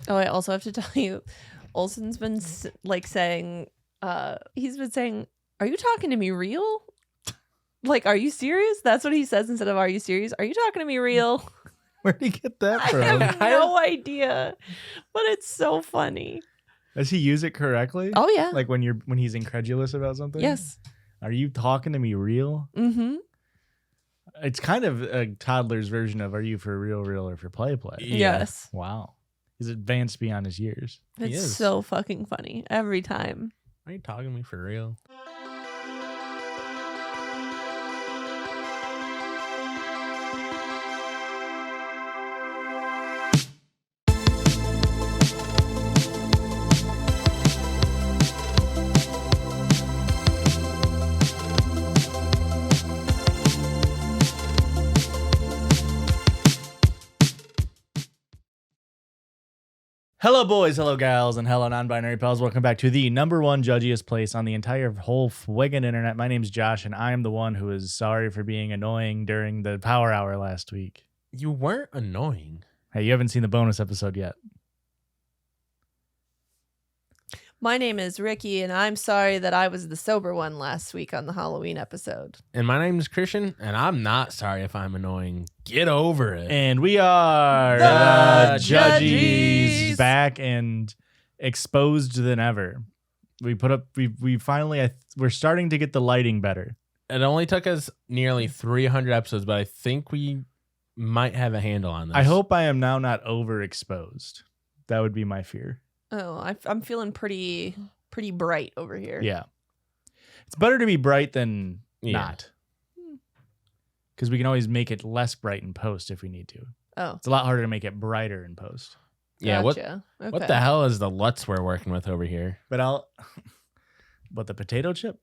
Oh, I also have to tell you, Olsen's been saying, he's been saying, "Are you talking to me real? Like, are you serious?" That's what he says instead of "Are you serious? Are you talking to me real?" Where'd he get that from? I have no idea, but it's so funny. Does he use it correctly? Oh yeah, Like when he's incredulous about something? yes. Are you talking to me real? Mm-hmm. It's kind of a toddler's version of "Are you for real or for play?" Yeah. Yes. Wow. He's advanced beyond his years. It's is. so fucking funny every time. Are you talking to me for real? Hello, boys. Hello, gals. And hello, non-binary pals. Welcome back to the #1 judgiest place on the entire whole friggin' internet. My name's Josh, and I am the one who is sorry for being annoying during the power hour last week. You weren't annoying. Hey, you haven't seen the bonus episode yet. My name is Ricky, and I'm sorry that I was the sober one last week on the Halloween episode. And my name is Christian, and I'm not sorry if I'm annoying. Get over it. And we are The Judgies, Judgies. back and exposed than ever. We finally, we're starting to get the lighting better. It only took us nearly 300 episodes, but I think we might have a handle on this. I hope I am now not overexposed. That would be my fear. Oh, I'm feeling pretty bright over here. Yeah. It's better to be bright than Yeah. not. Because we can always make it less bright in post if we need to. Oh, It's a lot harder to make it brighter in post. Yeah, gotcha. what the hell is the Lutz we're working with over here? But but the potato chip?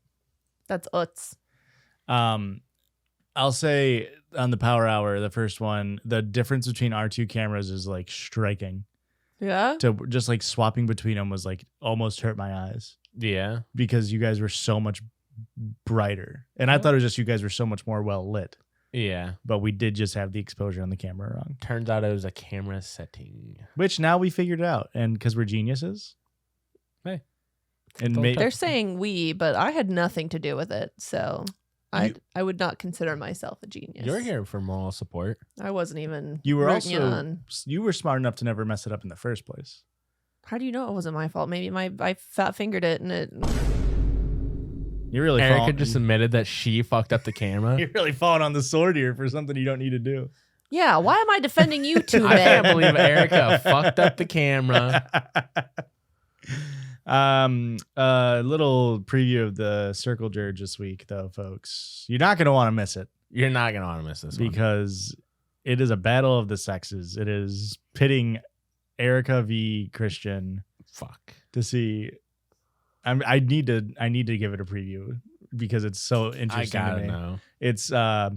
That's Utz. I'll say on the power hour, the first one, the difference between our two cameras is like striking. Yeah. To just like swapping between them was like almost hurt my eyes Yeah. because you guys were so much brighter. And I thought it was just you guys were so much more well lit. Yeah. But we did just have the exposure on the camera wrong. Turns out it was a camera setting. Which now we figured it out. And because we're geniuses. Hey. And They're saying we, but I had nothing to do with it, so I would not consider myself a genius. You're here for moral support. I wasn't even. you were rooting also on. you were smart enough to never mess it up in the first place. How do you know it wasn't my fault? Maybe I fat fingered it and it. You're really Erica just admitted that she fucked up the camera. You're really falling on the sword here for something you don't need to do. Yeah. Why am I defending you two I can't men? believe Erica fucked up the camera. Little preview of the Circle Judge this week, though, folks. You're not going to want to miss it You're not going to want to miss this one. because it is a battle of the sexes. It is pitting Erica v. Christian Fuck. to see. I need to give it a preview because it's so I interesting to gotta me. know. It's a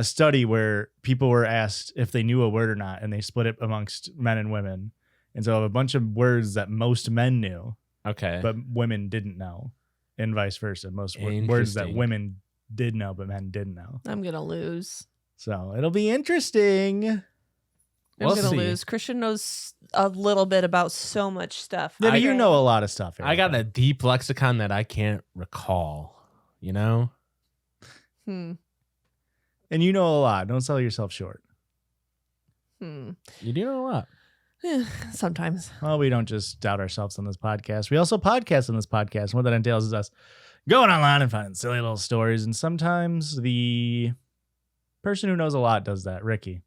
study where people were asked if they knew a word or not, and they split it amongst men and women. And so a bunch of words that most men knew, Okay. but women didn't know, and vice versa. Most words that Interesting. women did know, but men didn't know. I'm gonna lose. So it'll be interesting. I'm We'll gonna see. lose. Christian knows a little bit about so much stuff. Yeah, but you know a lot of stuff. I got Erica. a deep lexicon that I can't recall. You know? And you know a lot. Don't sell yourself short. You do know a lot. Sometimes. Well, we don't just doubt ourselves on this podcast. We also podcast on this podcast. And what that entails is us going online and finding silly little stories. And sometimes the person who knows a lot does that. Ricky.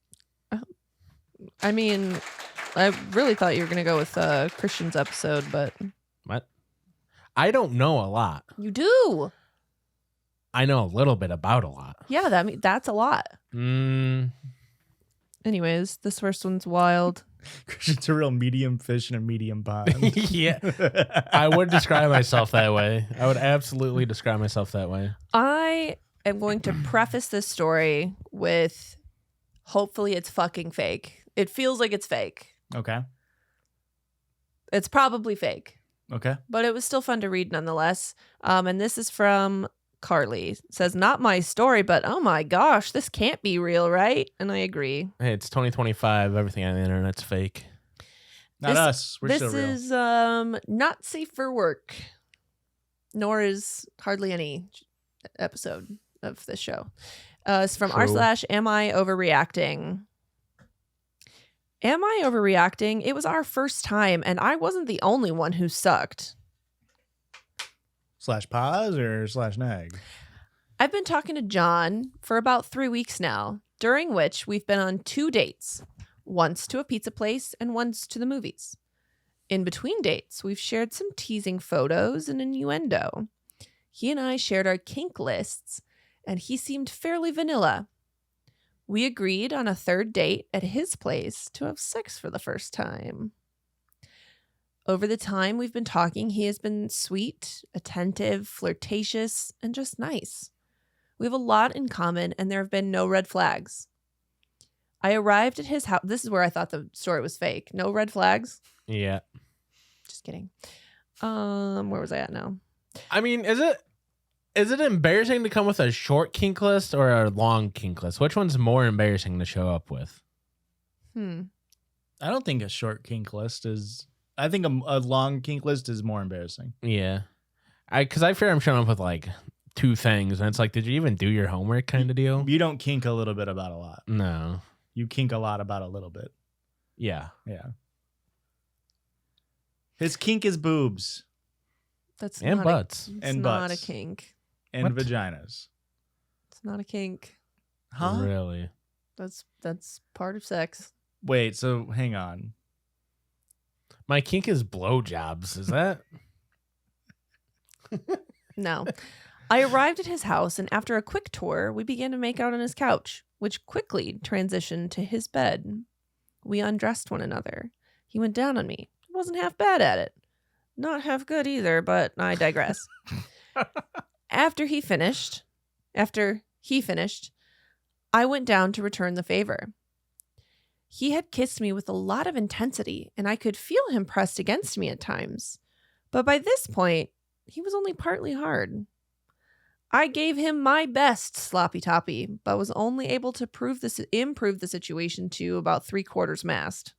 I mean, I really thought you were gonna go with Christian's episode, but What? I don't know a lot. you do. I know a little bit about a lot. Yeah, that's a lot. Mm, Anyways, this first one's wild. Christian's a real medium fish in a medium pond. yeah. I would describe myself that way. I would absolutely describe myself that way. I am going to preface this story with hopefully it's fucking fake. It feels like it's fake. Okay. It's probably fake, Okay. but it was still fun to read nonetheless. And this is from Carly. It says, "Not my story, but oh my gosh, this can't be real, right?" And I agree. Hey, it's 2025. Everything on the internet's fake. Not us. We're This still real. is not safe for work, nor is hardly any episode of this show. It's from True. r/am I overreacting. Am I overreacting? It was our first time, and I wasn't the only one who sucked. /pause or /nag? I've been talking to John for about 3 weeks now, during which we've been on 2 dates, once to a pizza place and once to the movies. In between dates, we've shared some teasing photos and innuendo. He and I shared our kink lists, and he seemed fairly vanilla. We agreed on a 3rd date at his place to have sex for the first time. Over the time we've been talking, he has been sweet, attentive, flirtatious, and just nice. We have a lot in common, and there have been no red flags. I arrived at his house. This is where I thought the story was fake. No red flags. Yeah. Just kidding. Where was I at now? I mean, is it embarrassing to come with a short kink list or a long kink list? Which one's more embarrassing to show up with? I don't think a short kink list is. I think a long kink list is more embarrassing. Yeah. Because I fear I'm showing up with like 2 things, and it's like, did you even do your homework kind of deal? You don't kink a little bit about a lot. No. You kink a lot about a little bit. Yeah. Yeah. His kink is boobs That's And not butts. It's And not butts. a kink. and What? vaginas. It's not a kink. Huh? Really? That's part of sex. Wait, so hang on. My kink is blowjobs. Is that? No. I arrived at his house, and after a quick tour, we began to make out on his couch, which quickly transitioned to his bed. We undressed one another. He went down on me. I wasn't half bad at it. Not half good either, but I digress. After he finished, I went down to return the favor. He had kissed me with a lot of intensity, and I could feel him pressed against me at times. But by this point, he was only partly hard. I gave him my best sloppy toppy, but was only able to improve the situation to about 3/4 mast.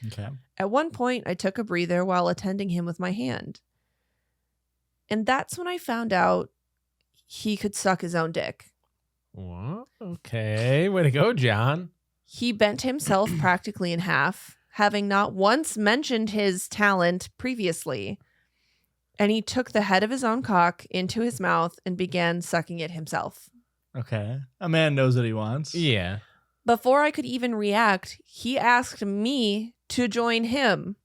Okay. At one point, I took a breather while attending him with my hand. And that's when I found out he could suck his own dick. What? Okay. Way to go, John. He bent himself practically in half, having not once mentioned his talent previously. And he took the head of his own cock into his mouth and began sucking it himself. Okay. A man knows what he wants. Yeah. Before I could even react, he asked me to join him.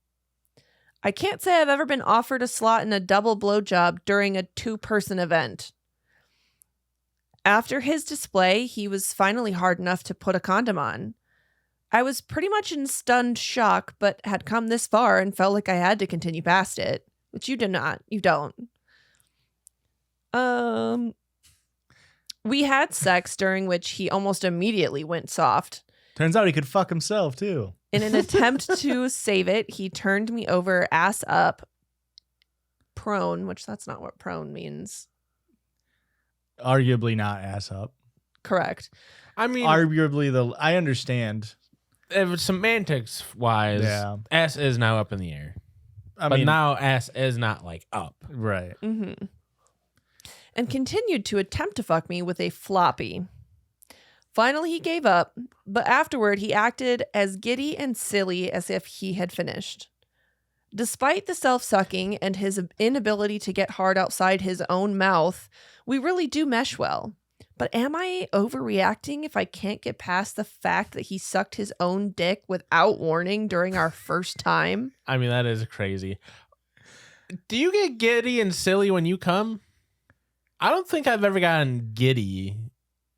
I can't say I've ever been offered a slot in a double blowjob during a 2-person event. After his display, he was finally hard enough to put a condom on. I was pretty much in stunned shock, but had come this far and felt like I had to continue past it, which you did not. You don't. We had sex during which he almost immediately went soft. Turns out he could fuck himself too. In an attempt to save it, he turned me over ass up, prone, which that's not what prone means. Arguably not ass up. Correct. I mean, Arguably I understand. semantics wise, Yeah. ass is now up in the air. I But mean, now ass is not like up. right. Mm-hmm. And continued to attempt to fuck me with a floppy. Finally, he gave up, but afterward, he acted as giddy and silly as if he had finished. Despite the self-sucking and his inability to get hard outside his own mouth, we really do mesh well. But am I overreacting if I can't get past the fact that he sucked his own dick without warning during our first time? I mean, that is crazy. Do you get giddy and silly when you come? I don't think I've ever gotten giddy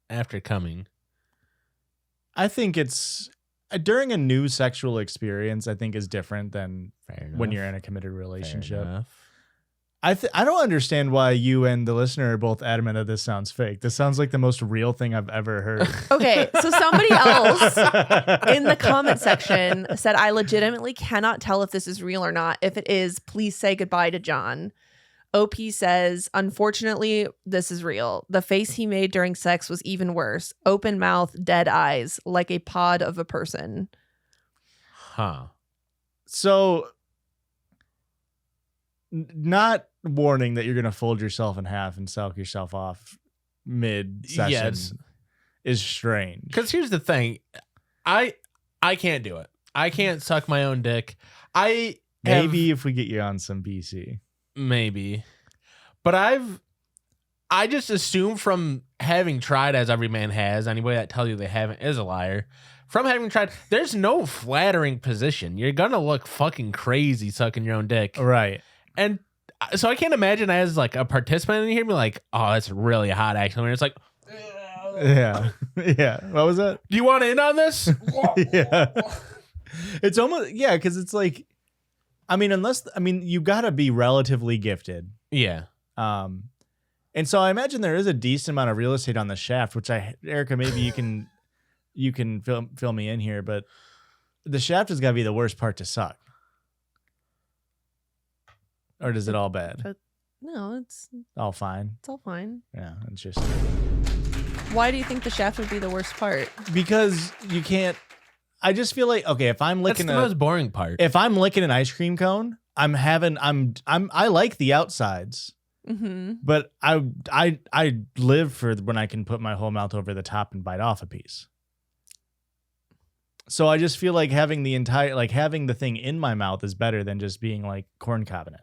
after coming. I think it's during a new sexual experience, I think is different than Fair enough. when you're in a committed Fair relationship. enough. I don't understand why you and the listener are both adamant that this sounds fake. This sounds like the most real thing I've ever heard. Okay, so somebody else in the comment section said, I legitimately cannot tell if this is real or not. If it is, please say goodbye to John. OP says, unfortunately, this is real. The face he made during sex was even worse. Open mouth, dead eyes, like a pod of a person. Huh. So, not warning that you're going to fold yourself in half and suck yourself off mid-session is strange. Because here's the thing. I can't do it. I can't suck my own dick. Maybe if we get you on some BC. Maybe. But I just assume from having tried, as every man has, anybody that tells you they haven't is a liar. From having tried, there's no flattering position. You're going to look fucking crazy sucking your own dick. Right. And so I can't imagine as like a participant in here be like, oh, that's really hot actually. And it's like, yeah. Yeah. What was that? do you want in on this? Yeah. It's almost, yeah, because it's like, you got to be relatively gifted. Yeah. And so I imagine there is a decent amount of real estate on the shaft, which Erica, maybe you can fill me in here, but the shaft has got to be the worst part to suck. Or is it all bad? No, it's all fine. It's all fine. Yeah, it's just. Why do you think the shaft would be the worst part? Because you can't. I just feel like, okay, if I'm licking That's the most boring part. If I'm licking an ice cream cone, I like the outsides. Mm-hmm. But I live for when I can put my whole mouth over the top and bite off a piece. So I just feel like having the thing in my mouth is better than just being like corn cobbing it.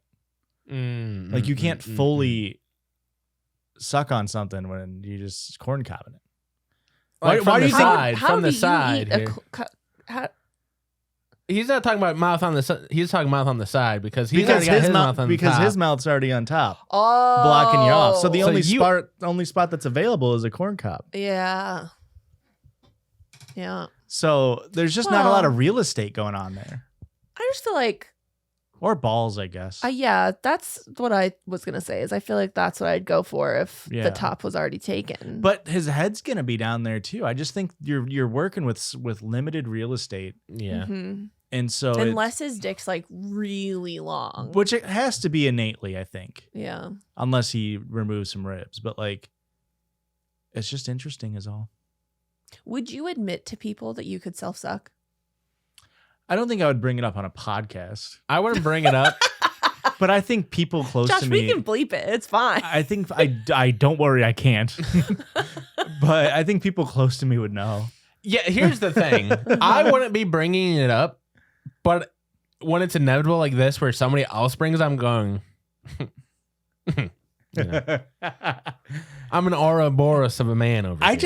Like you can't fully suck on something when you just corn cobbing it. Like why do you think how from do the side? He's not talking about mouth on the side. He's talking mouth on the side because he's got his mouth on the top. His mouth's already on top, oh, blocking you off. So the So only spot that's available is a corn cob. Yeah. So there's just not a lot of real estate going on there, I just feel like, or balls, I guess. yeah, that's what I was gonna say. Is I feel like that's what I'd go for if Yeah. the top was already taken. But his head's gonna be down there too. I just think you're working with limited real estate. Yeah. Mm-hmm. And so unless his dick's like really long, which it has to be innately, I think. yeah. Unless he removes some ribs, but like, it's just interesting, is all. Would you admit to people that you could self suck? I don't think I would bring it up on a podcast, I wouldn't bring it up. but I think people close Josh, to me. we can bleep it. It's fine. I think I don't worry, I can't. But I think people close to me would know. Yeah, here's the thing. I wouldn't be bringing it up, but when it's inevitable like this where somebody else brings, I'm going. I'm an Ouroboros of a man over here. I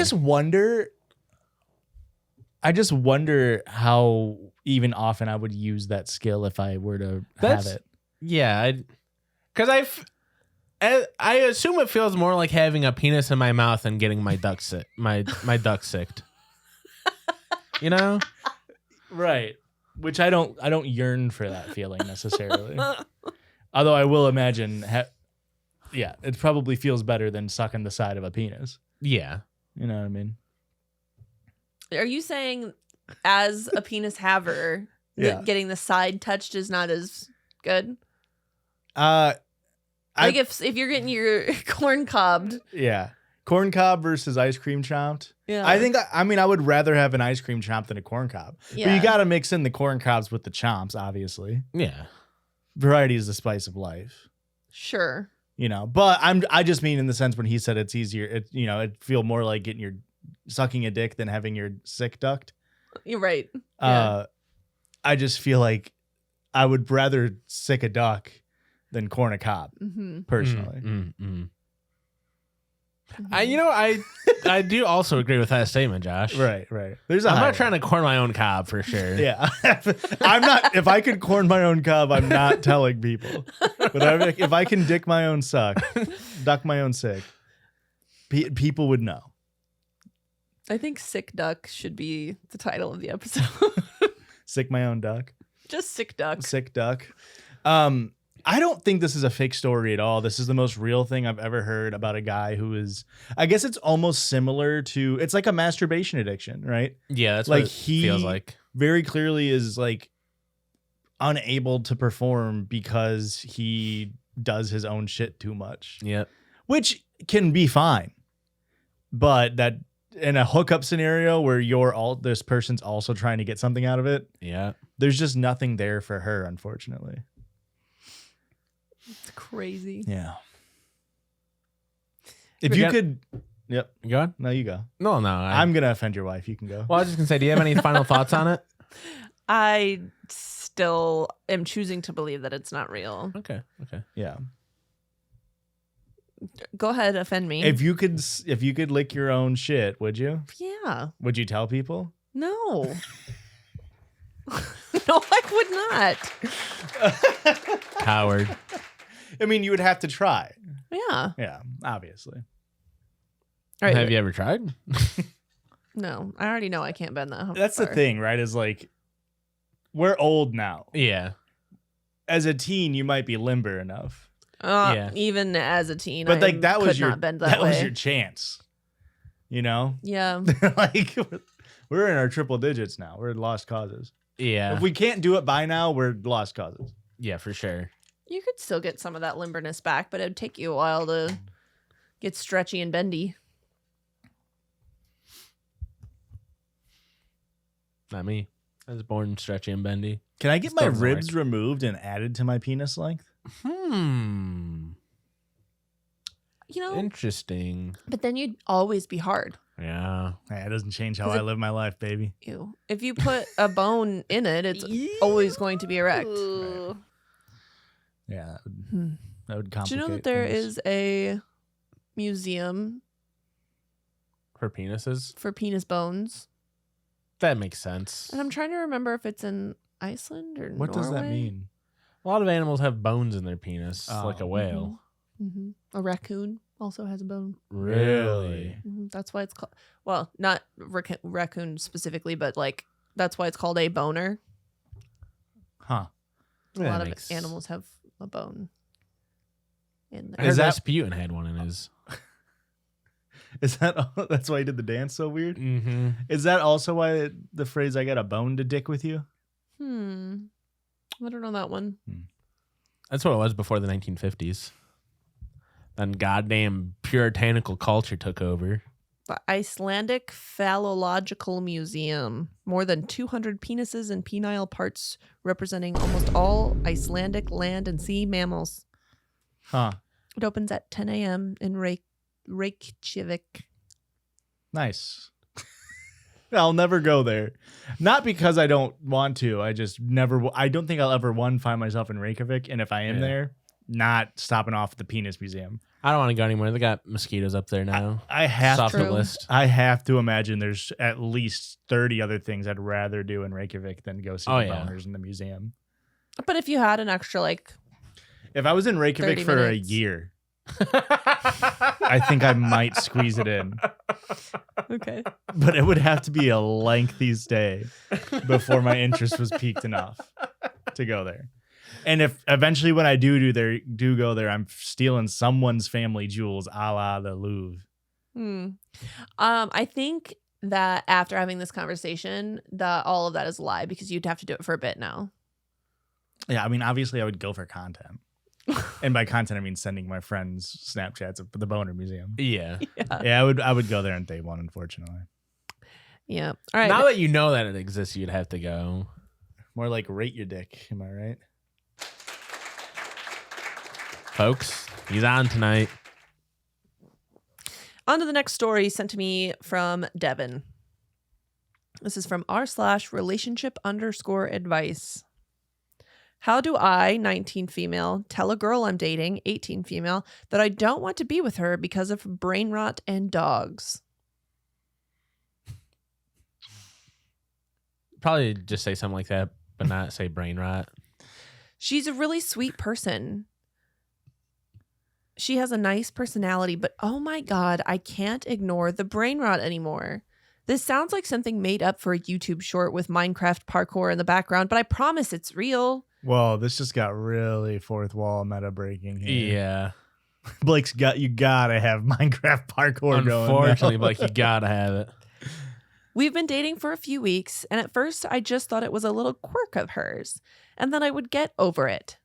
just wonder how even often I would use that skill if I were to have it. Yeah, because I assume it feels more like having a penis in my mouth and getting my duck sick, my duck sicked. You know, right? Which I don't yearn for that feeling necessarily. Although I will imagine, it probably feels better than sucking the side of a penis. Yeah, you know what I mean. Are you saying, as a penis haver, that getting the side touched is not as good? If you're getting your corn cobbed, corn cob versus ice cream chomped. Yeah, I think I would rather have an ice cream chomp than a corn cob. Yeah. But you got to mix in the corn cobs with the chomps, obviously. Yeah, variety is the spice of life. Sure. You know, but I just mean in the sense when he said it's easier, it feel more like getting your sucking a dick than having your sick ducked. You're right. Yeah. I just feel like I would rather sick a duck than corn a cob, personally. I do also agree with that statement, Josh. Right. I'm not trying to corn my own cob for sure. Yeah, I'm not. If I could corn my own cob, I'm not telling people. But if I can dick my own suck, duck my own sick, people would know. I think "Sick Duck" should be the title of the episode. Sick my own duck. Just sick duck. Sick duck. I don't think this is a fake story at all. This is the most real thing I've ever heard about a guy who is, I guess it's almost similar to, it's like a masturbation addiction, right? Yeah, that's like what it feels like. Very clearly is like unable to perform because he does his own shit too much. Yep. Which can be fine. But that in a hookup scenario where this person's also trying to get something out of it. Yeah. There's just nothing there for her, unfortunately. It's crazy. Yeah. If you could, yep. Go on. No, you go. No. I'm gonna offend your wife. You can go. Well, I was just gonna say, do you have any final thoughts on it? I still am choosing to believe that it's not real. Okay. Yeah. Go ahead, offend me. If you could lick your own shit, would you? Yeah. Would you tell people? No. No, I would not. Howard. I mean, you would have to try. Yeah. Yeah, obviously. All right. Have you ever tried? No, I already know I can't bend that. That's the thing, right? Is like, we're old now. Yeah. As a teen, you might be limber enough. Yeah. Even as a teen, But like I that was could your not bend that way. was your chance. You know? Yeah. Like we're in our triple digits now. We're lost causes. Yeah. If we can't do it by now, we're lost causes. Yeah, for sure. You could still get some of that limberness back, but it would take you a while to get stretchy and bendy. Not me. I was born stretchy and bendy. Can I get Still my doesn't ribs work. removed and added to my penis length? You know, Interesting. but then you'd always be hard. Yeah. It doesn't change how 'Cause I live my life, baby. Ew. If you put a bone in it, it's always going to be erect. Right. Yeah, that would complicate. Do you know that there things. is a museum For penises? for penis bones? That makes sense. And I'm trying to remember if it's in Iceland or What does that Norway. mean? A lot of animals have bones in their penis, Oh. like a whale. Mm-hmm. A raccoon also has a bone. Really? That's why it's called. Well, not raccoon specifically, but like that's why it's called a boner. Huh. A lot of animals have a bone in I there. Is heard that- Rasputin had one in his. Is that that's why he did the dance so weird? Mm-hmm. Is that also why the phrase "I got a bone to dick with you"? I don't know that one. That's what it was before the 1950s. Then goddamn puritanical culture took over. The Icelandic Phallological Museum. More than 200 penises and penile parts representing almost all Icelandic land and sea mammals. Huh. It opens at 10 a.m. in Reykjavik. Nice. I'll never go there. Not because I don't want to. I just never. I don't think I'll ever find myself in Reykjavik, and if I am there, not stopping off at the penis museum. I don't want to go anymore. They got mosquitoes up there now. I have Off to. the list. I have to imagine there's at least 30 other things I'd rather do in Reykjavik than go see the boners in the museum. But if you had an extra, like, If I was in Reykjavik 30 for minutes. a year, I think I might squeeze it in. okay. But it would have to be a lengthy stay before my interest was peaked enough to go there. And if eventually when I do go there, I'm stealing someone's family jewels a la the Louvre. I think that after having this conversation, that all of that is a lie because you'd have to do it for a bit now. Yeah, I mean, obviously I would go for content. And by content, I mean sending my friends Snapchats of the Boner Museum. Yeah. Yeah, I would go there on day one, unfortunately. Yeah. All right. Now that you know that it exists, you'd have to go. More like rate your dick, am I right? Folks, he's on tonight. On to the next story sent to me from Devin. This is from r/relationship_advice. How do I, 19 female, tell a girl I'm dating, 18 female, that I don't want to be with her because of brain rot and dogs? Probably just say something like that, but not say brain rot. She's a really sweet person. She has a nice personality, but oh my God, I can't ignore the brain rot anymore. This sounds like something made up for a YouTube short with Minecraft parkour in the background, but I promise it's real. Whoa, this just got really fourth wall meta breaking here. Yeah. You gotta have Minecraft parkour going. Unfortunately, now. like you gotta have it. We've been dating for a few weeks, and at first I just thought it was a little quirk of hers, and then I would get over it.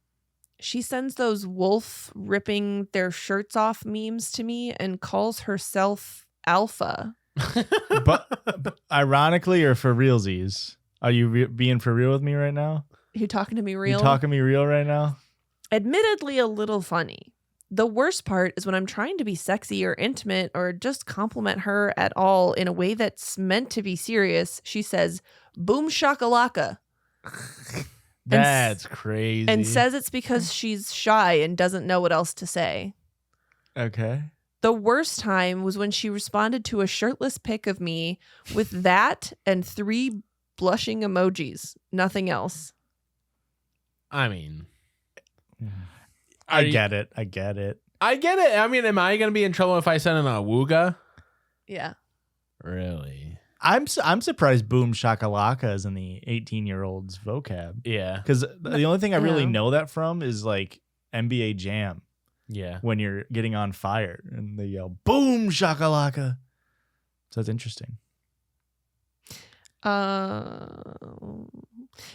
She sends those wolf ripping their shirts off memes to me and calls herself Alpha. But ironically or for realsies, are you being for real with me right now? You talking to me real? You talking me real right now? Admittedly, a little funny. The worst part is when I'm trying to be sexy or intimate or just compliment her at all in a way that's meant to be serious, she says, "Boomshakalaka." That's crazy. And says it's because she's shy and doesn't know what else to say. Okay. The worst time was when she responded to a shirtless pic of me with that and 3 blushing emojis. Nothing else. I mean, I get it. I get it. I mean, am I going to be in trouble if I send in a wooga? Yeah. Really? I'm surprised Boom Shakalaka is in the 18-year-old's vocab. Yeah. Because the only thing I really Yeah. know that from is like NBA Jam. Yeah. When you're getting on fire and they yell "Boom Shakalaka." So that's interesting.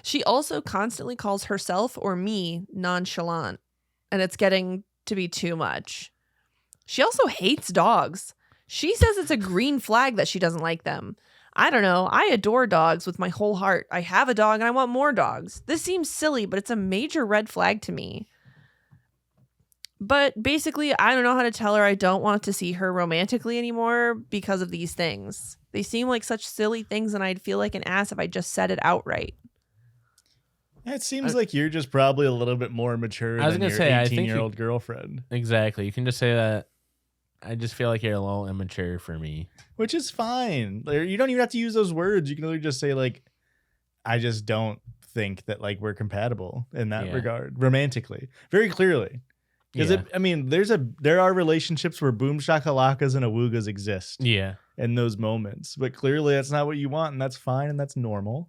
She also constantly calls herself or me nonchalant, and it's getting to be too much. She also hates dogs. She says it's a green flag that she doesn't like them. I don't know. I adore dogs with my whole heart. I have a dog and I want more dogs. This seems silly, but it's a major red flag to me. But basically, I don't know how to tell her I don't want to see her romantically anymore because of these things. They seem like such silly things, and I'd feel like an ass if I just said it outright. It seems like you're just probably a little bit more mature than your 18-year-old girlfriend. Exactly. You can just say that. I just feel like you're a little immature for me. Which is fine. You don't even have to use those words. You can literally just say, like, I just don't think that, like, we're compatible in that regard. Romantically. Very clearly. Because there are relationships where boom shakalakas and awoogas exist. Yeah. In those moments. But clearly that's not what you want, and that's fine and that's normal.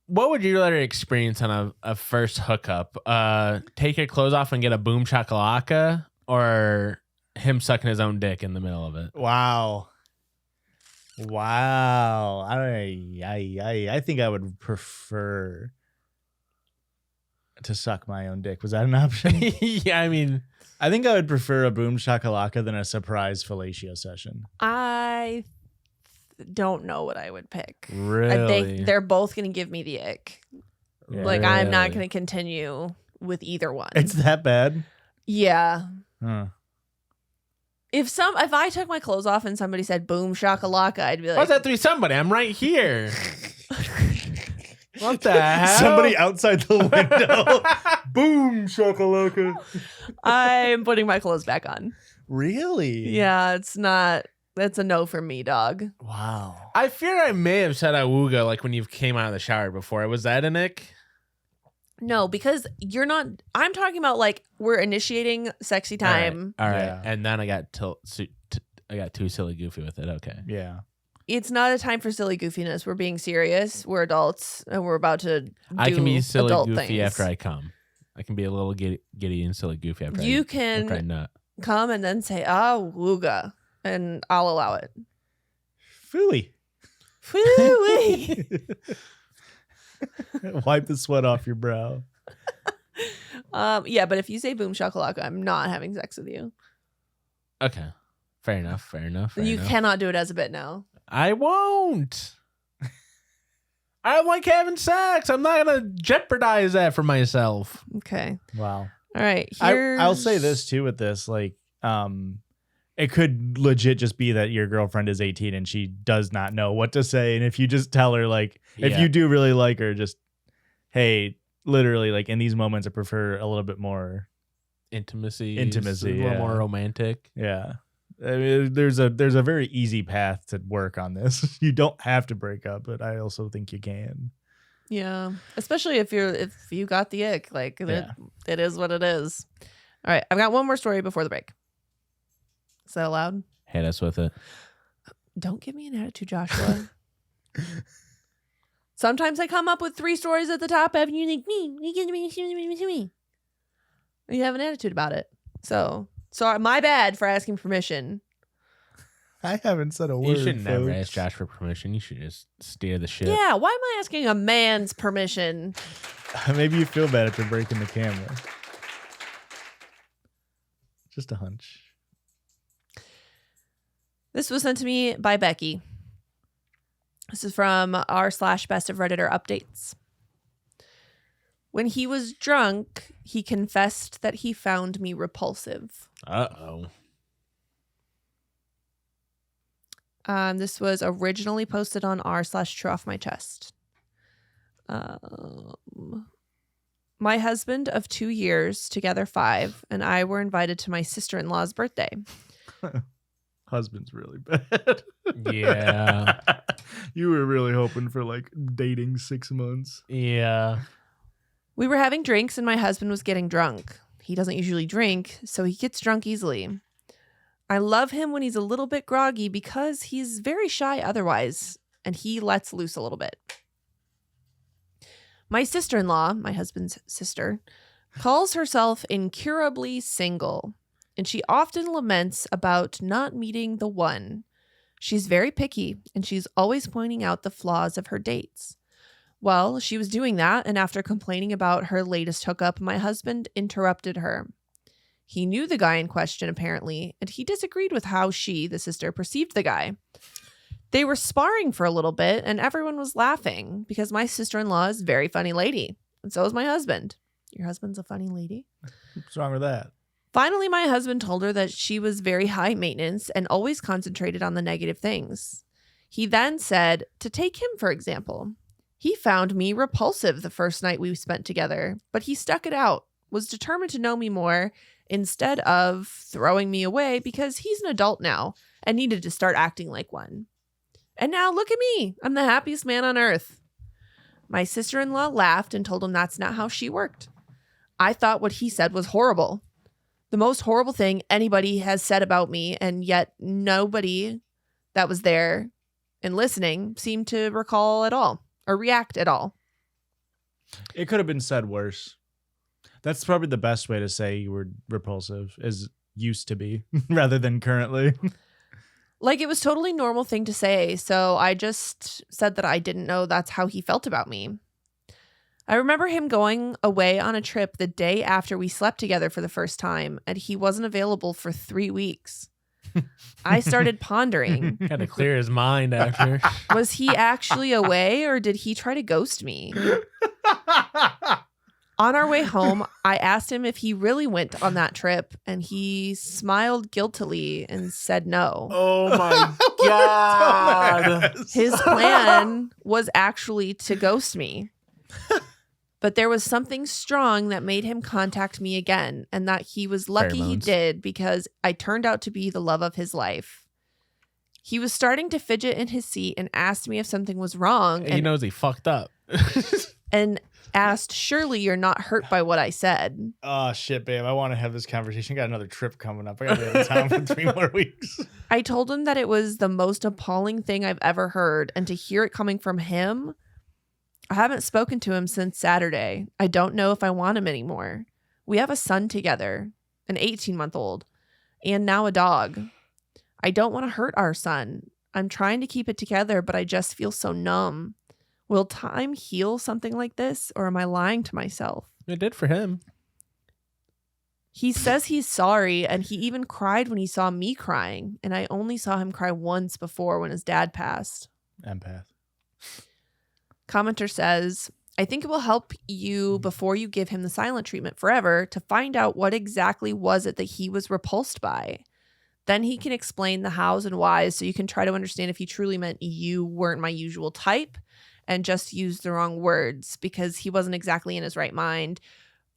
What would you rather experience on a first hookup? Take your clothes off and get a boom shakalaka, or him sucking his own dick in the middle of it? Wow. I think I would prefer to suck my own dick. Was that an option? Yeah, I mean, I think I would prefer a boom shakalaka than a surprise fellatio session. I don't know what I would pick. Really? I think they're both going to give me the ick. Yeah. Like, I'm not going to continue with either one. It's that bad? Yeah. Huh. If I took my clothes off and somebody said boom shakalaka, I'd be like, what's that three somebody? I'm right here. What the hell? Somebody outside the window. Boom shakalaka. I'm putting my clothes back on. Really? Yeah, that's a no for me, dog. Wow. I fear I may have said awooga like when you came out of the shower before. Was that a nick? No, because you're not. I'm talking about like we're initiating sexy time. All right. Yeah. And then I got too silly goofy with it. Okay. Yeah. It's not a time for silly goofiness. We're being serious. We're adults, and we're about to do I can be silly adult goofy things. after I come. I can be a little giddy and silly goofy after You after I can nut. come and then say, wooga, and I'll allow it. Phooey. Phooey. Wipe the sweat off your brow. Yeah, but if you say boom shakalaka, I'm not having sex with you. Okay. Fair enough. You cannot do it as a bit now. I won't. I don't like having sex. I'm not going to jeopardize that for myself. Okay. Wow. All right. I'll say this too with this, like, it could legit just be that your girlfriend is 18 and she does not know what to say. And if you just tell her, like, if you do really like her, just, hey, literally, like, in these moments, I prefer a little bit more Intimacy. a little more romantic. Yeah. I mean, there's a very easy path to work on this. You don't have to break up, but I also think you can. Yeah, especially if you got the ick, like it is what it is. All right, I've got one more story before the break. Is that allowed? Hit us with it. Don't give me an attitude, Joshua. Sometimes I come up with 3 stories at the top, and you think me. You have an attitude about it. So my bad for asking permission. I haven't said a word. You should never folks. ask Josh for permission. You should just steer the ship. Yeah, why am I asking a man's permission? Maybe you feel bad after breaking the camera. Just a hunch. This was sent to me by Becky. This is from r/best of Redditor updates. When he was drunk, he confessed that he found me repulsive. Uh-oh. This was originally posted on r/true off my chest. My husband of 2 years, together 5, and I were invited to my sister-in-law's birthday. Husband's really bad. Yeah. You were really hoping for like dating 6 months. Yeah. We were having drinks and my husband was getting drunk. He doesn't usually drink, so he gets drunk easily. I love him when he's a little bit groggy because he's very shy otherwise, and he lets loose a little bit. My sister-in-law, my husband's sister, calls herself incurably single, and she often laments about not meeting the one. She's very picky, and she's always pointing out the flaws of her dates. Well, she was doing that, and after complaining about her latest hookup, my husband interrupted her. He knew the guy in question, apparently, and he disagreed with how she, the sister, perceived the guy. They were sparring for a little bit, and everyone was laughing because my sister-in-law is a very funny lady, and so is my husband. Your husband's a funny lady? What's wrong with that? Finally, my husband told her that she was very high maintenance and always concentrated on the negative things. He then said, to take him, for example, he found me repulsive the first night we spent together, but he stuck it out, was determined to know me more instead of throwing me away because he's an adult now and needed to start acting like one. And now look at me. I'm the happiest man on earth. My sister-in-law laughed and told him that's not how she worked. I thought what he said was horrible. The most horrible thing anybody has said about me, and yet nobody that was there and listening seemed to recall at all or react at all. It could have been said worse. That's probably the best way to say you were repulsive, is used to be, rather than currently. Like, it was totally normal thing to say, so I just said that I didn't know that's how he felt about me. I remember him going away on a trip the day after we slept together for the first time, and he wasn't available for 3 weeks. I started pondering. Had to clear his mind after. Was he actually away, or did he try to ghost me? On our way home, I asked him if he really went on that trip, and he smiled guiltily and said no. Oh my God. His plan was actually to ghost me. But there was something strong that made him contact me again, and that he was lucky he did because I turned out to be the love of his life. He was starting to fidget in his seat and asked me if something was wrong. He knows he fucked up. And asked, surely you're not hurt by what I said. Oh, shit, babe. I want to have this conversation. I got another trip coming up. I got to be out of town for 3 more weeks. I told him that it was the most appalling thing I've ever heard, and to hear it coming from him, I haven't spoken to him since Saturday. I don't know if I want him anymore. We have a son together, an 18-month-old, and now a dog. I don't want to hurt our son. I'm trying to keep it together, but I just feel so numb. Will time heal something like this, or am I lying to myself? It did for him. He says he's sorry, and he even cried when he saw me crying, and I only saw him cry once before when his dad passed. Empath. Commenter says, I think it will help you before you give him the silent treatment forever to find out what exactly was it that he was repulsed by. Then he can explain the hows and whys so you can try to understand if he truly meant you weren't my usual type and just used the wrong words because he wasn't exactly in his right mind,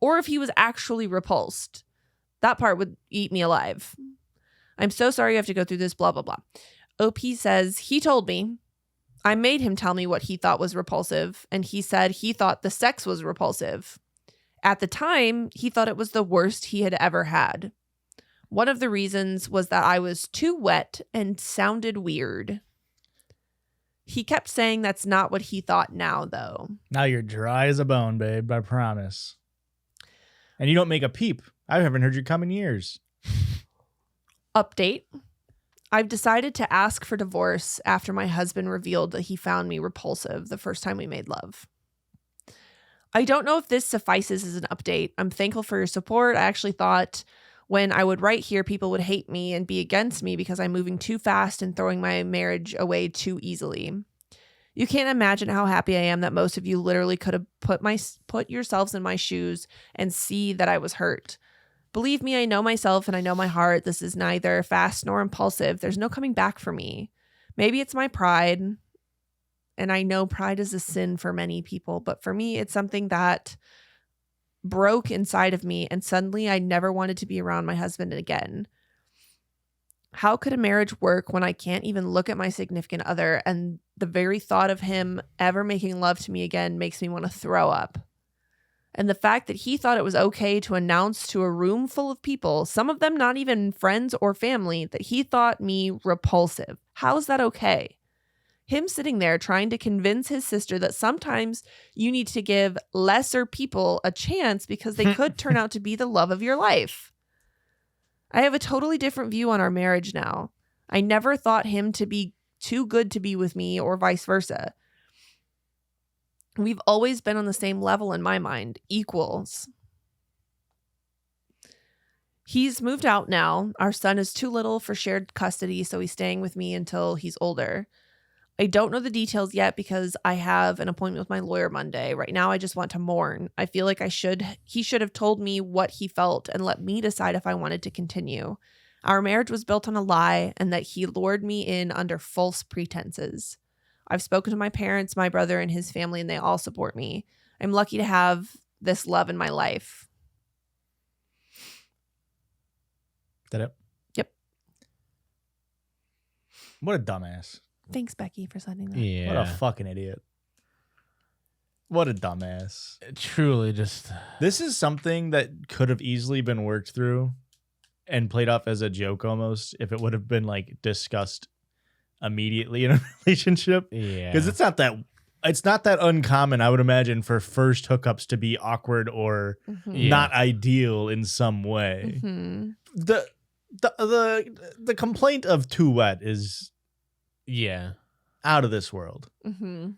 or if he was actually repulsed. That part would eat me alive. I'm so sorry you have to go through this, blah, blah, blah. OP says, he told me. I made him tell me what he thought was repulsive, and he said he thought the sex was repulsive. At the time, he thought it was the worst he had ever had. One of the reasons was that I was too wet and sounded weird. He kept saying that's not what he thought now, though. Now you're dry as a bone, babe, I promise. And you don't make a peep. I haven't heard you come in years. Update. I've decided to ask for divorce after my husband revealed that he found me repulsive the first time we made love. I don't know if this suffices as an update. I'm thankful for your support. I actually thought When I would write here, people would hate me and be against me because I'm moving too fast and throwing my marriage away too easily. You can't imagine how happy I am that most of you literally could have put yourselves in my shoes and see that I was hurt. Believe me, I know myself and I know my heart. This is neither fast nor impulsive. There's no coming back for me. Maybe it's my pride. And I know pride is a sin for many people, but for me, it's something that broke inside of me, and suddenly I never wanted to be around my husband again. How could a marriage work when I can't even look at my significant other, and the very thought of him ever making love to me again makes me want to throw up? And the fact that he thought it was okay to announce to a room full of people, some of them not even friends or family, that he thought me repulsive. How is that okay? Him sitting there trying to convince his sister that sometimes you need to give lesser people a chance because they could turn out to be the love of your life. I have a totally different view on our marriage now. I never thought him to be too good to be with me or vice versa. We've always been on the same level in my mind, equals. He's moved out now. Our son is too little for shared custody, so he's staying with me until he's older. I don't know the details yet because I have an appointment with my lawyer Monday. Right now, I just want to mourn. I feel like he should have told me what he felt and let me decide if I wanted to continue. Our marriage was built on a lie and that he lured me in under false pretenses. I've spoken to my parents, my brother, and his family, and they all support me. I'm lucky to have this love in my life. Is that it? Yep. What a dumbass. Thanks, Becky, for sending that. Yeah. What a fucking idiot. What a dumbass. Truly just. This is something that could have easily been worked through and played off as a joke almost if it would have been like discussed immediately in a relationship. Yeah. Because it's not that uncommon, I would imagine, for first hookups to be awkward or not ideal in some way. Mm-hmm. The complaint of too wet is out of this world. Mm-hmm.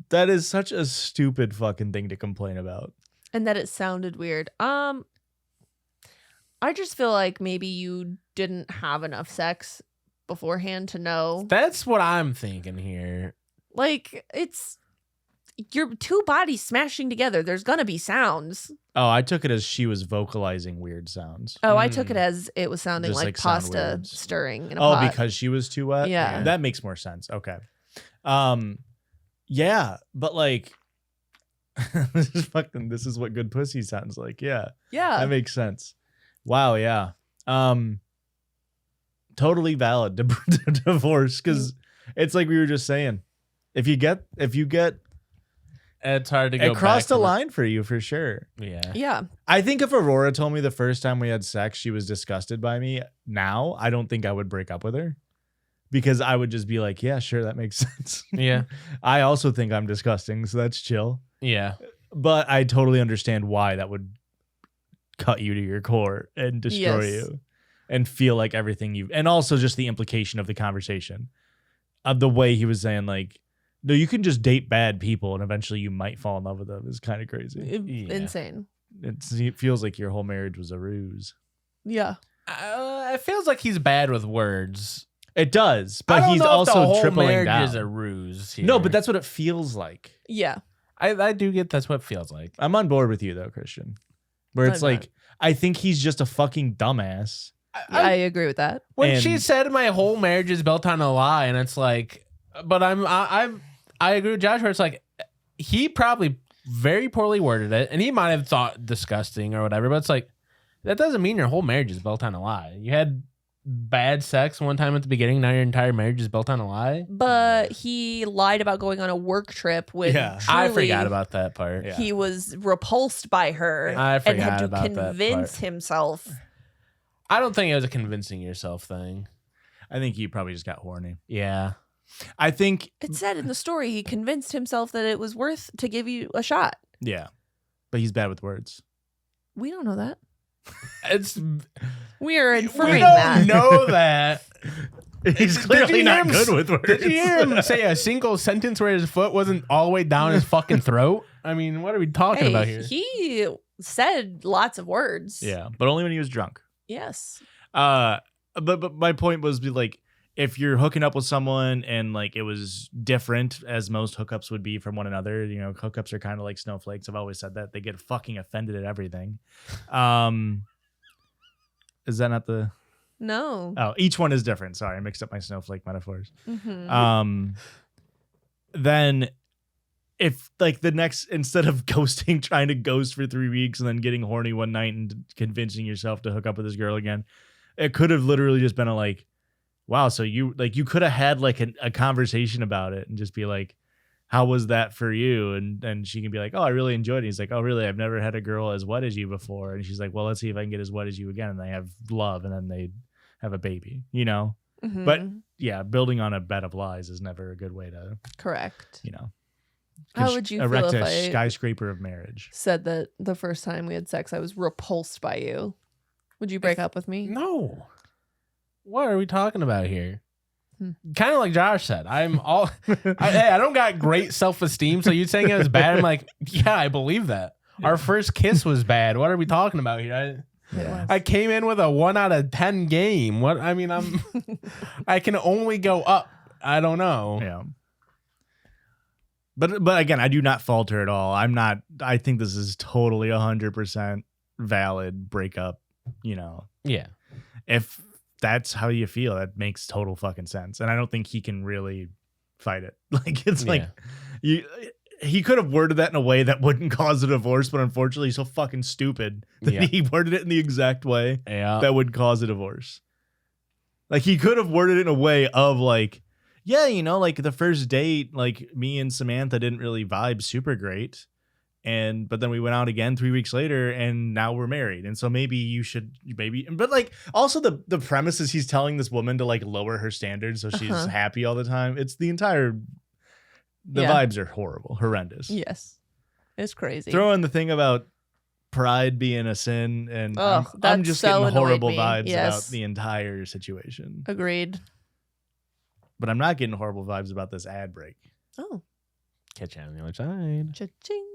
That is such a stupid fucking thing to complain about. And that it sounded weird. I just feel like maybe you didn't have enough sex beforehand to know. That's what I'm thinking here. Like, it's your two bodies smashing together. There's gonna be sounds. Oh, I took it as she was vocalizing weird sounds. Oh, I took it as it was sounding Just, like sound pasta words. stirring in a pot. Because she was too wet? Yeah. That makes more sense. Okay. Yeah, but like this is what good pussy sounds like. Yeah. Yeah. That makes sense. Wow, yeah. Totally valid to divorce, because it's like we were just saying. If you get it's hard to go it crossed back a from line for you for sure. Yeah. Yeah. I think if Aurora told me the first time we had sex she was disgusted by me, now I don't think I would break up with her. Because I would just be like, yeah, sure, that makes sense. Yeah. I also think I'm disgusting, so that's chill. Yeah. But I totally understand why that would cut you to your core and destroy you and feel like everything you... And also just the implication of the conversation. Of the way he was saying, like, no, you can just date bad people and eventually you might fall in love with them is kind of crazy. Insane. It feels like your whole marriage was a ruse. Yeah. It feels like he's bad with words. It does, I but don't he's know if the also whole tripling marriage down. is a ruse here. No, but that's what it feels like. Yeah. I do get that's what it feels like. I'm on board with you though, Christian. Where it's I'm like, not. I think he's just a fucking dumbass. I agree with that. When she And- said my whole marriage is built on a lie, and it's like, but I agree with Josh where it's like he probably very poorly worded it, and he might have thought disgusting or whatever, but it's like that doesn't mean your whole marriage is built on a lie. You had bad sex one time at the beginning, now your entire marriage is built on a lie. But he lied about going on a work trip with Yeah. I truly forgot about that part. Yeah. he was repulsed by her I and forgot had to about that convince part. himself. I don't think it was a convincing yourself thing. I think he probably just got horny. Yeah. I think, It said in the story he convinced himself that it was worth to give you a shot. yeah, but he's bad with words. We don't know that. It's We are we inferring don't that. know that. He's Did clearly you not hear good him- with words. Did you hear him say a single sentence where his foot wasn't all the way down his fucking throat? I mean, what are we talking about Hey, here? he said lots of words. Yeah, but only when he was drunk. Yes. But my point was be like, if you're hooking up with someone and like it was different as most hookups would be from one another, you know, hookups are kind of like snowflakes. I've always said that they get fucking offended at everything. Is that not the? No. Oh, each one is different. Sorry, I mixed up my snowflake metaphors. Mm-hmm. Then if like the next, instead of ghosting, trying to ghost for 3 weeks and then getting horny one night and convincing yourself to hook up with this girl again, it could have literally just been a like, wow, so you could have had like a conversation about it and just be like, how was that for you? And she can be like, oh, I really enjoyed it. He's like, oh, really? I've never had a girl as wet as you before. And she's like, well, let's see if I can get as wet as you again. And they have love, and then they have a baby, you know? Mm-hmm. But yeah, building on a bed of lies is never a good way to, correct. you know, How would you feel erect if a I skyscraper of marriage. said that the first time we had sex, I was repulsed by you? Would you break up with me? No. What are we talking about here? Kind of like Josh said, I'm all I don't got great self-esteem, so you saying it was bad, I'm like, yeah, I believe that. Yeah. Our first kiss was bad. What are we talking about here? Yeah. I came in with a 1 out of 10 game. What I mean, I can only go up. I don't know. Yeah. But again, I do not falter at all. I think this is totally 100% valid breakup, you know. Yeah. If that's how you feel, that makes total fucking sense. And I don't think he can really fight it. Like it's like he could have worded that in a way that wouldn't cause a divorce, but unfortunately he's so fucking stupid that he worded it in the exact way that would cause a divorce. Like he could have worded it in a way of like, yeah, you know, like the first date, like me and Samantha didn't really vibe super great. But then we went out again 3 weeks later and now we're married. And so maybe you should but like also the premise is he's telling this woman to like lower her standards so she's happy all the time. It's the vibes are horrible, horrendous. Yes. It's crazy. Throw in the thing about pride being a sin, and I'm just so getting horrible me. vibes Yes. about the entire situation. Agreed. But I'm not getting horrible vibes about this ad break. Oh. Catch you on the other side. Cha-ching.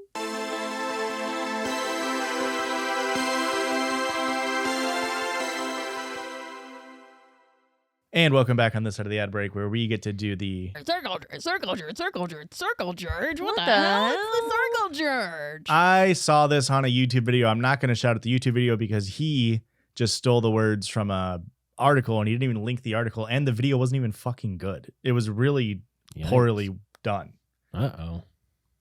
And welcome back on this side of the ad break where we get to do the Circle Judge. What What the the hell hell? is the Circle Judge? I saw this on a YouTube video. I'm not going to shout at the YouTube video because he just stole the words from a article and he didn't even link the article, and the video wasn't even fucking good. It was really poorly done. Uh-oh.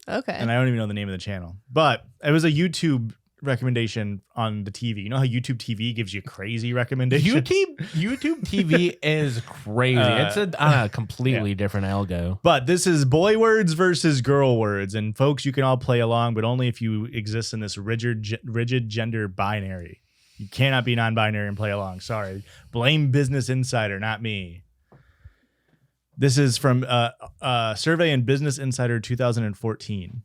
Okay. And I don't even know the name of the channel, but it was a YouTube recommendation on the TV. You know how YouTube TV gives you crazy recommendations? YouTube TV is crazy. It's on a completely different algo. But this is boy words versus girl words. And folks, you can all play along, but only if you exist in this rigid gender binary. You cannot be non-binary and play along. Sorry. Blame Business Insider, not me. This is from a survey in Business Insider 2014.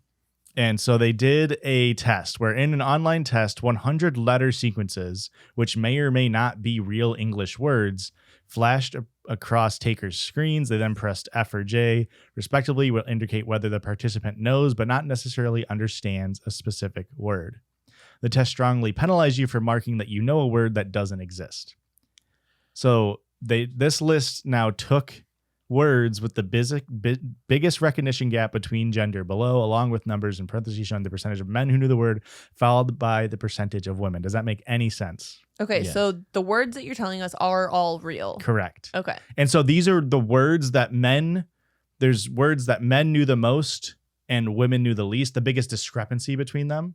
And so they did a test where in an online test, 100 letter sequences, which may or may not be real English words, flashed across takers' screens. They then pressed F or J, respectively, will indicate whether the participant knows but not necessarily understands a specific word. The test strongly penalized you for marking that you know a word that doesn't exist. So this list now took words with the biggest recognition gap between gender below, along with numbers in parentheses showing the percentage of men who knew the word, followed by the percentage of women. Does that make any sense? Okay, Yeah. so the words that you're telling us are all real. Correct. Okay. And so these are the words that there's words that men knew the most and women knew the least, the biggest discrepancy between them,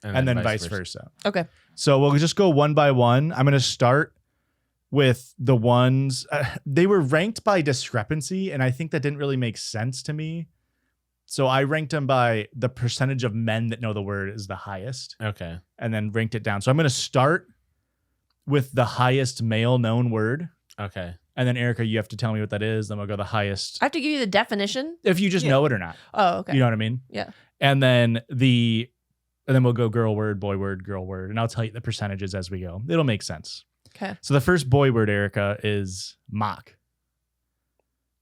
and then vice versa. Okay. So we'll just go one by one. I'm going to start with the ones, they were ranked by discrepancy, and I think that didn't really make sense to me. So I ranked them by the percentage of men that know the word is the highest. Okay. And then ranked it down. So I'm going to start with the highest male known word. Okay. And then Erica, you have to tell me what that is. Then we'll go the highest. I have to give you the definition? If you just know it or not. Oh, okay. You know what I mean? Yeah. And then we'll go girl word, boy word, girl word. And I'll tell you the percentages as we go. It'll make sense. Okay. So the first boy word, Erica, is mock.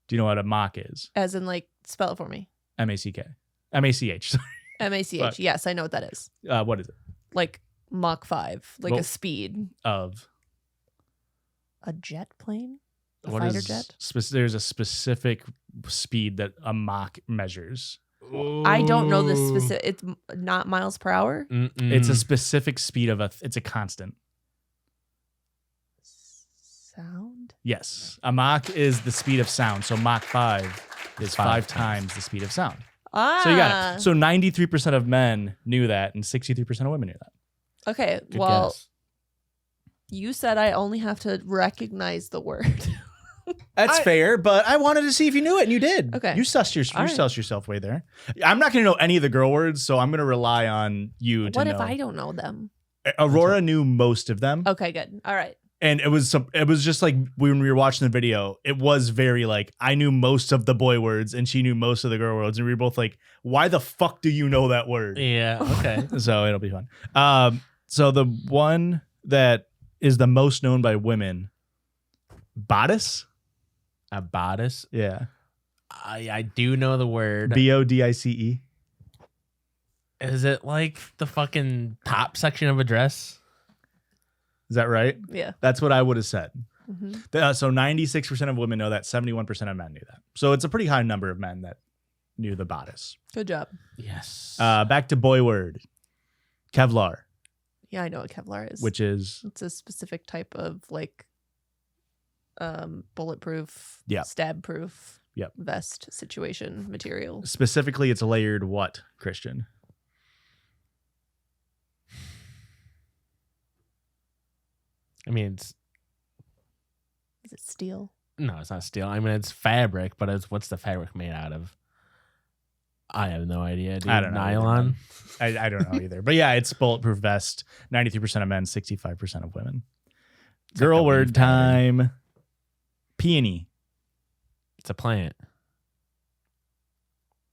Do you know what a mock is? As in, like, spell it for me. M-A-C-K. M-A-C-H. M-A-C-H. But- Yes, I know what that is. What is it? Like Mach 5, like Well- a speed. Of. A jet plane? A What fighter is jet? There's a specific speed that a Mach measures. I don't know this specific. It's not miles per hour. It's a specific speed of it's a constant. Sound? Yes. A Mach is the speed of sound. So Mach 5 is 5 times the speed of sound. Ah. So you got it. So 93% of men knew that and 63% of women knew that. Okay. Good Well, guess. you said I only have to recognize the word. That's fair, but I wanted to see if you knew it, and you did. Okay. You sussed right. yourself way there. I'm not going to know any of the girl words, so I'm going to rely on you to What know. if I don't know them? Aurora knew most of them. Okay, good. All right. And it was just like when we were watching the video, it was very like I knew most of the boy words and she knew most of the girl words. And we were both like, why the fuck do you know that word? Yeah. Okay. So it'll be fun. So the one that is the most known by women, bodice. A bodice. Yeah. I do know the word. BODICE. Is it like the fucking top section of a dress? Is that right? Yeah. That's what I would have said. Mm-hmm. So 96% of women know that. 71% of men knew that. So it's a pretty high number of men that knew the bodice. Good job. Yes. Back to boy word. Kevlar, Yeah, I know what Kevlar is. which is It's a specific type of like bulletproof, Yep. stab proof Yep. vest situation material. specifically it's layered what, Christian? I mean, it's Is it steel? no, it's not steel. I mean, it's fabric, but what's the fabric made out of? I have no idea. Dude. I don't know. Nylon. I don't know either. But yeah, it's bulletproof vest. 93% of men, 65% of women. It's Girl like a word weed pattern. time. Peony. It's a plant.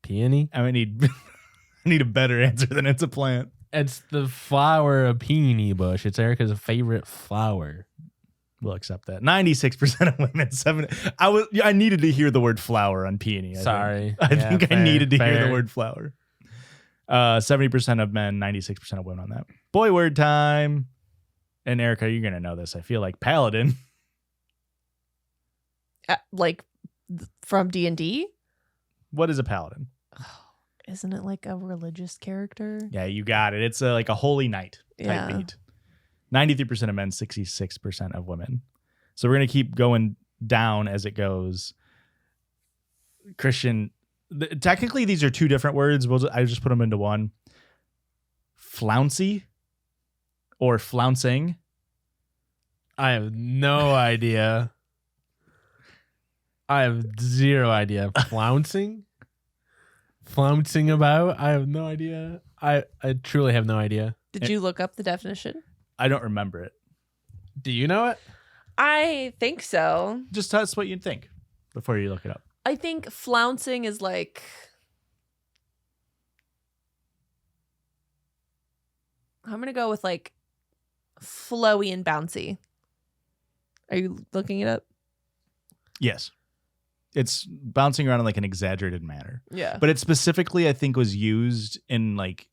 Peony. I need I need a better answer than it's a plant. It's the flower of peony bush. It's Erica's favorite flower. We'll accept that. 96% of women. I needed to hear the word flower on peony. Sorry. I Yeah, think I fair, needed to hear fair. the word flower. 70% of men, 96% of women on that. Boy word time. And Erica, you're gonna know this. I feel like paladin. Like from D&D? What is a paladin? Isn't it like a religious character? Yeah, you got it. It's like a holy knight type Yeah. beat. 93% of men, 66% of women. So we're going to keep going down as it goes. Christian, technically these are two different words. I just put them into one. Flouncy or flouncing. I have no idea. I have zero idea. Flouncing? Flouncing about? I have no idea. I truly have no idea. Did you look up the definition? I don't remember it. Do you know it? I think so. Just tell us what you'd think before you look it up. I think flouncing is like I'm gonna go with like flowy and bouncy. Are you looking it up? Yes. It's bouncing around in like an exaggerated manner. Yeah. But it specifically, I think, was used in like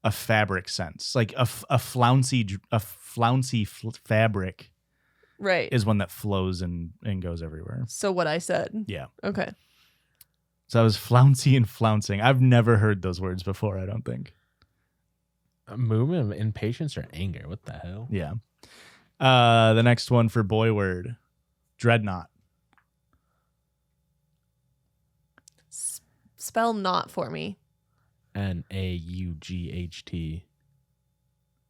a fabric sense. Like a flouncy fabric Right. is one that flows and goes everywhere. So what I said. Yeah. Okay. So I was flouncy and flouncing. I've never heard those words before, I don't think. A movement of impatience or anger? What the hell? Yeah. The next one for boy word, dreadnought. Spell not for me. Naught. Nought.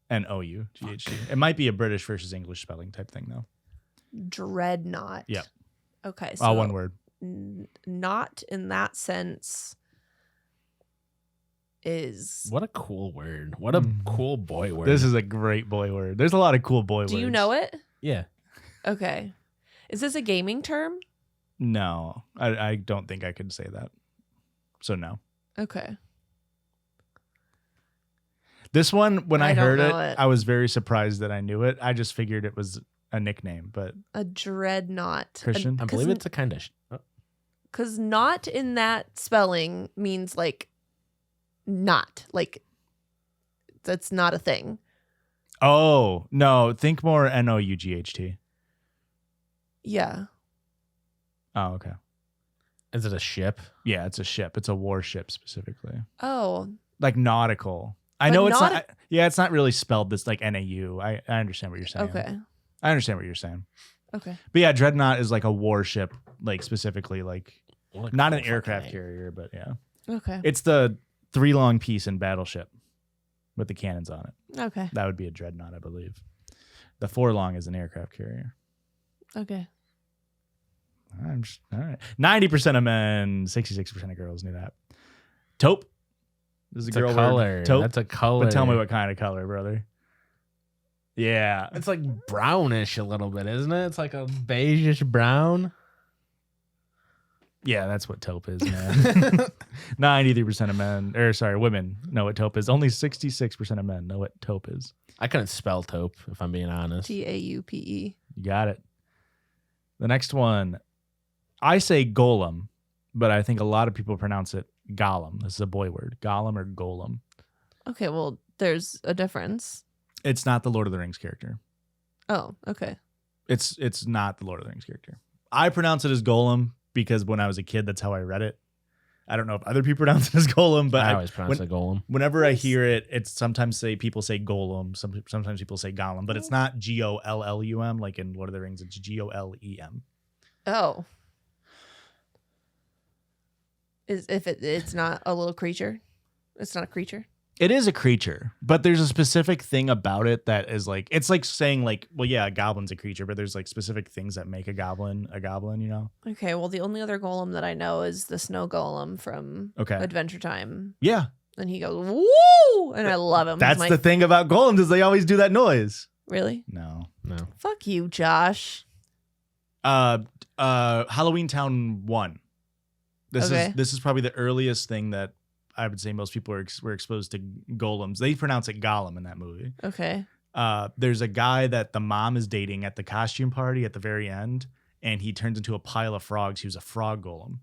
It might be a British versus English spelling type thing, though. Dreadnought. Yeah. Okay. All one word. Not in that sense is. What a cool word. What a cool boy word. This is a great boy word. There's a lot of cool boy words. Do you know it? Yeah. Okay. Is this a gaming term? No, I don't think I could say that. So no. Okay. This one, when I I don't heard know it, it. I was very surprised that I knew it. I just figured it was a nickname, but A dreadnought. Christian? I believe it's a kind of. Because not in that spelling means like not. Like that's not a thing. oh no, think more NOUGHT. Yeah. Oh, okay. Is it a ship? Yeah, it's a ship. It's a warship specifically. Oh. Like nautical. I But know it's not. Yeah, it's not really spelled this like NAU. I understand what you're saying. Okay. I understand what you're saying. Okay. But yeah, dreadnought is like a warship, like specifically like What a not cool an fucking aircraft name. carrier, but yeah. Okay. It's the 3 long piece in Battleship with the cannons on it. Okay. That would be a dreadnought, I believe. The 4 long is an aircraft carrier. Okay. All right. 90% of men, 66% of girls knew that. Taupe. This is It's a girl a color. word. Taupe. That's a color. But tell me what kind of color, brother. Yeah. It's like brownish a little bit, isn't it? It's like a beigeish brown. Yeah, that's what taupe is, man. 93% of men, women know what taupe is. Only 66% of men know what taupe is. I couldn't spell taupe, if I'm being honest. TAUPE. You got it. The next one, I say golem, but I think a lot of people pronounce it golem. This is a boy word. Golem or golem. Okay, well, there's a difference. It's not the Lord of the Rings character. Oh, okay. It's not the Lord of the Rings character. I pronounce it as golem because when I was a kid, that's how I read it. I don't know if other people pronounce it as golem, but I always pronounce it golem. Whenever I hear it, it's sometimes people say golem, sometimes people say golem, but it's not GOLLUM like in Lord of the Rings. It's GOLEM. Oh. It's not a little creature? It's not a creature? It is a creature, but there's a specific thing about it that is like, it's like saying like, well, yeah, a goblin's a creature, but there's like specific things that make a goblin, you know? Okay, well, the only other golem that I know is the snow golem from Adventure Time. Yeah. And he goes, woo! And I love him. That's the thing about golems is they always do that noise. Really? No. Fuck you, Josh. Halloween Town 1. This is probably the earliest thing that I would say most people were exposed to golems. They pronounce it golem in that movie. Okay. There's a guy that the mom is dating at the costume party at the very end, and he turns into a pile of frogs. He was a frog golem.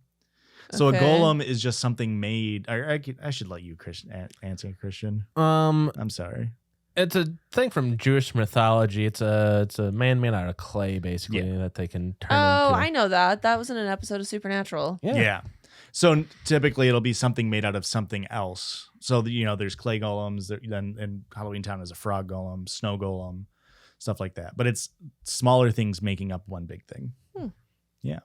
So a golem is just something made. I should let you answer, Christian. I'm sorry. It's a thing from Jewish mythology. It's a man made out of clay, basically, that they can turn into. Oh, I know that. That was in an episode of Supernatural. Yeah. So typically it'll be something made out of something else. So, there's clay golems. Then in Halloween Town is a frog golem, snow golem, stuff like that. But it's smaller things making up one big thing. Yeah.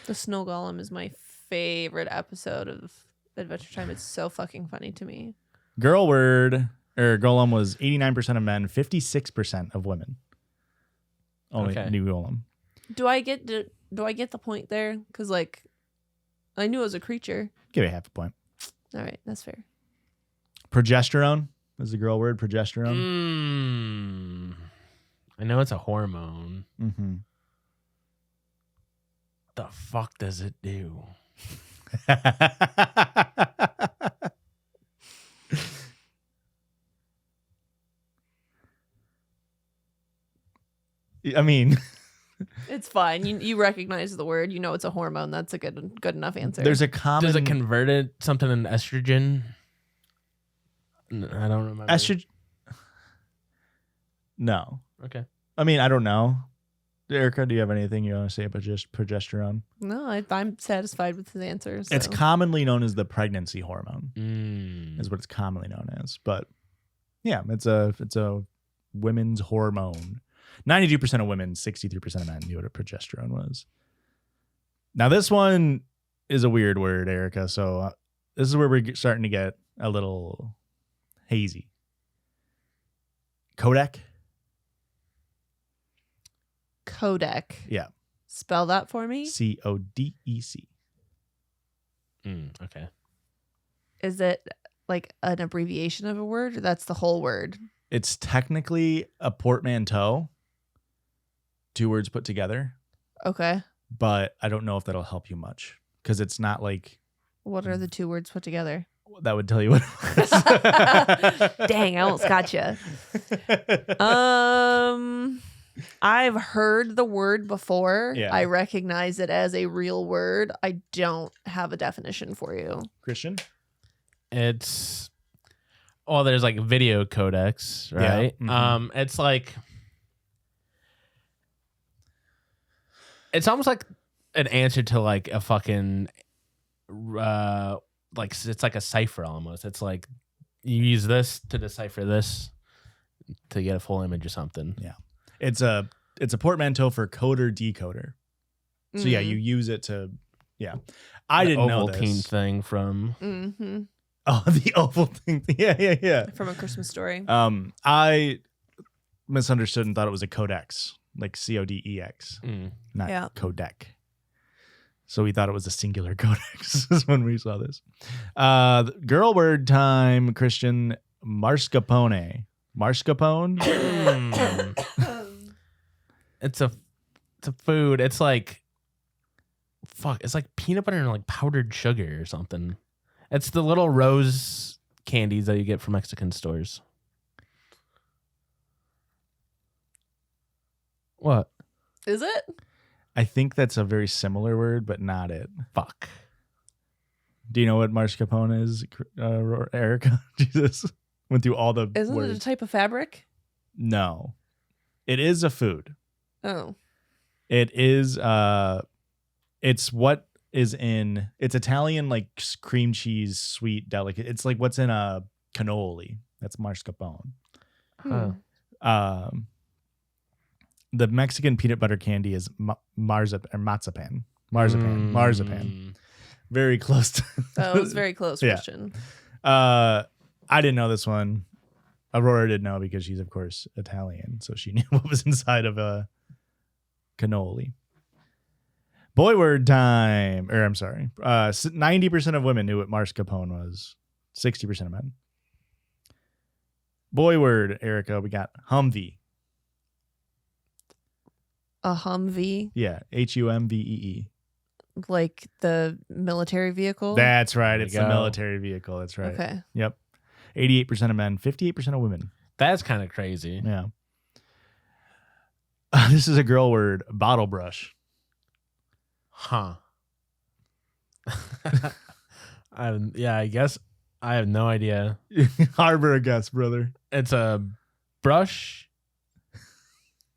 The snow golem is my favorite episode of Adventure Time. It's so fucking funny to me. Girl word, or golem was 89% of men, 56% of women. Only knew golem. Do I get the point there? Because I knew it was a creature. Give it half a point. All right, that's fair. Progesterone is the girl word. Progesterone. I know it's a hormone. Mm-hmm. The fuck does it do? I mean, it's fine. You recognize the word. You know it's a hormone. That's a good enough answer. There's a common. Does it convert it something in estrogen? I don't remember. Estrogen. No. Okay. I mean, I don't know. Erica, do you have anything you want to say about just progesterone? No, I'm satisfied with his answer. So. It's commonly known as the pregnancy hormone. Is what it's commonly known as. But yeah, it's a women's hormone. 92% of women, 63% of men knew what a progesterone was. Now this one is a weird word, Erica. So this is where we're starting to get a little hazy. Codec. Codec. Yeah. Spell that for me. CODEC. Okay. Is it like an abbreviation of a word? Or that's the whole word. It's technically a portmanteau. 2 words put together. Okay. But I don't know if that'll help you much because it's not like. What are the 2 words put together? That would tell you what it was. Dang, I almost got you. I've heard the word before. Yeah. I recognize it as a real word. I don't have a definition for you. Christian? It's there's like video codecs, right? Yeah. Mm-hmm. It's like It's almost like an answer to like a fucking like it's like a cipher almost. It's like you use this to decipher this to get a full image or something. Yeah. It's a portmanteau for coder decoder. So yeah, you use it to I didn't know this. Ovaltine thing from Oh, the Ovaltine thing. Yeah. From A Christmas Story. I misunderstood and thought it was a codex, like CODEX, not codec. So we thought it was a singular codex when we saw this. Girl word time, Christian. Mascarpone. Mascarpone? It's a food. It's like it's like peanut butter and like powdered sugar or something. It's the little rose candies that you get from Mexican stores. What? Is it? I think that's a very similar word, but not it. Fuck. Do you know what mascarpone is, Erica? Jesus. Went through all the Isn't words. it a type of fabric? No. It is a food. Oh. It is it's what is in it's Italian like cream cheese sweet delicate. It's like what's in a cannoli. That's mascarpone. Huh. The Mexican peanut butter candy is marzipan. Very close to That was very close, Yeah. Christian. I didn't know this one. Aurora did know because she's of course Italian, so she knew what was inside of a cannoli. Boy word time. Or I'm sorry. 90% of women knew what mascarpone was. 60% of men. Boy word, Erica, we got Humvee. A Humvee, Yeah, Humvee. like the military vehicle. That's right. There It's you the go. military vehicle. That's right. Okay. Yep. 88% of men, 58% of women. That's kind of crazy. Yeah. This is a girl word, bottle brush. Huh. I guess I have no idea. Harbor a guess, brother. It's a brush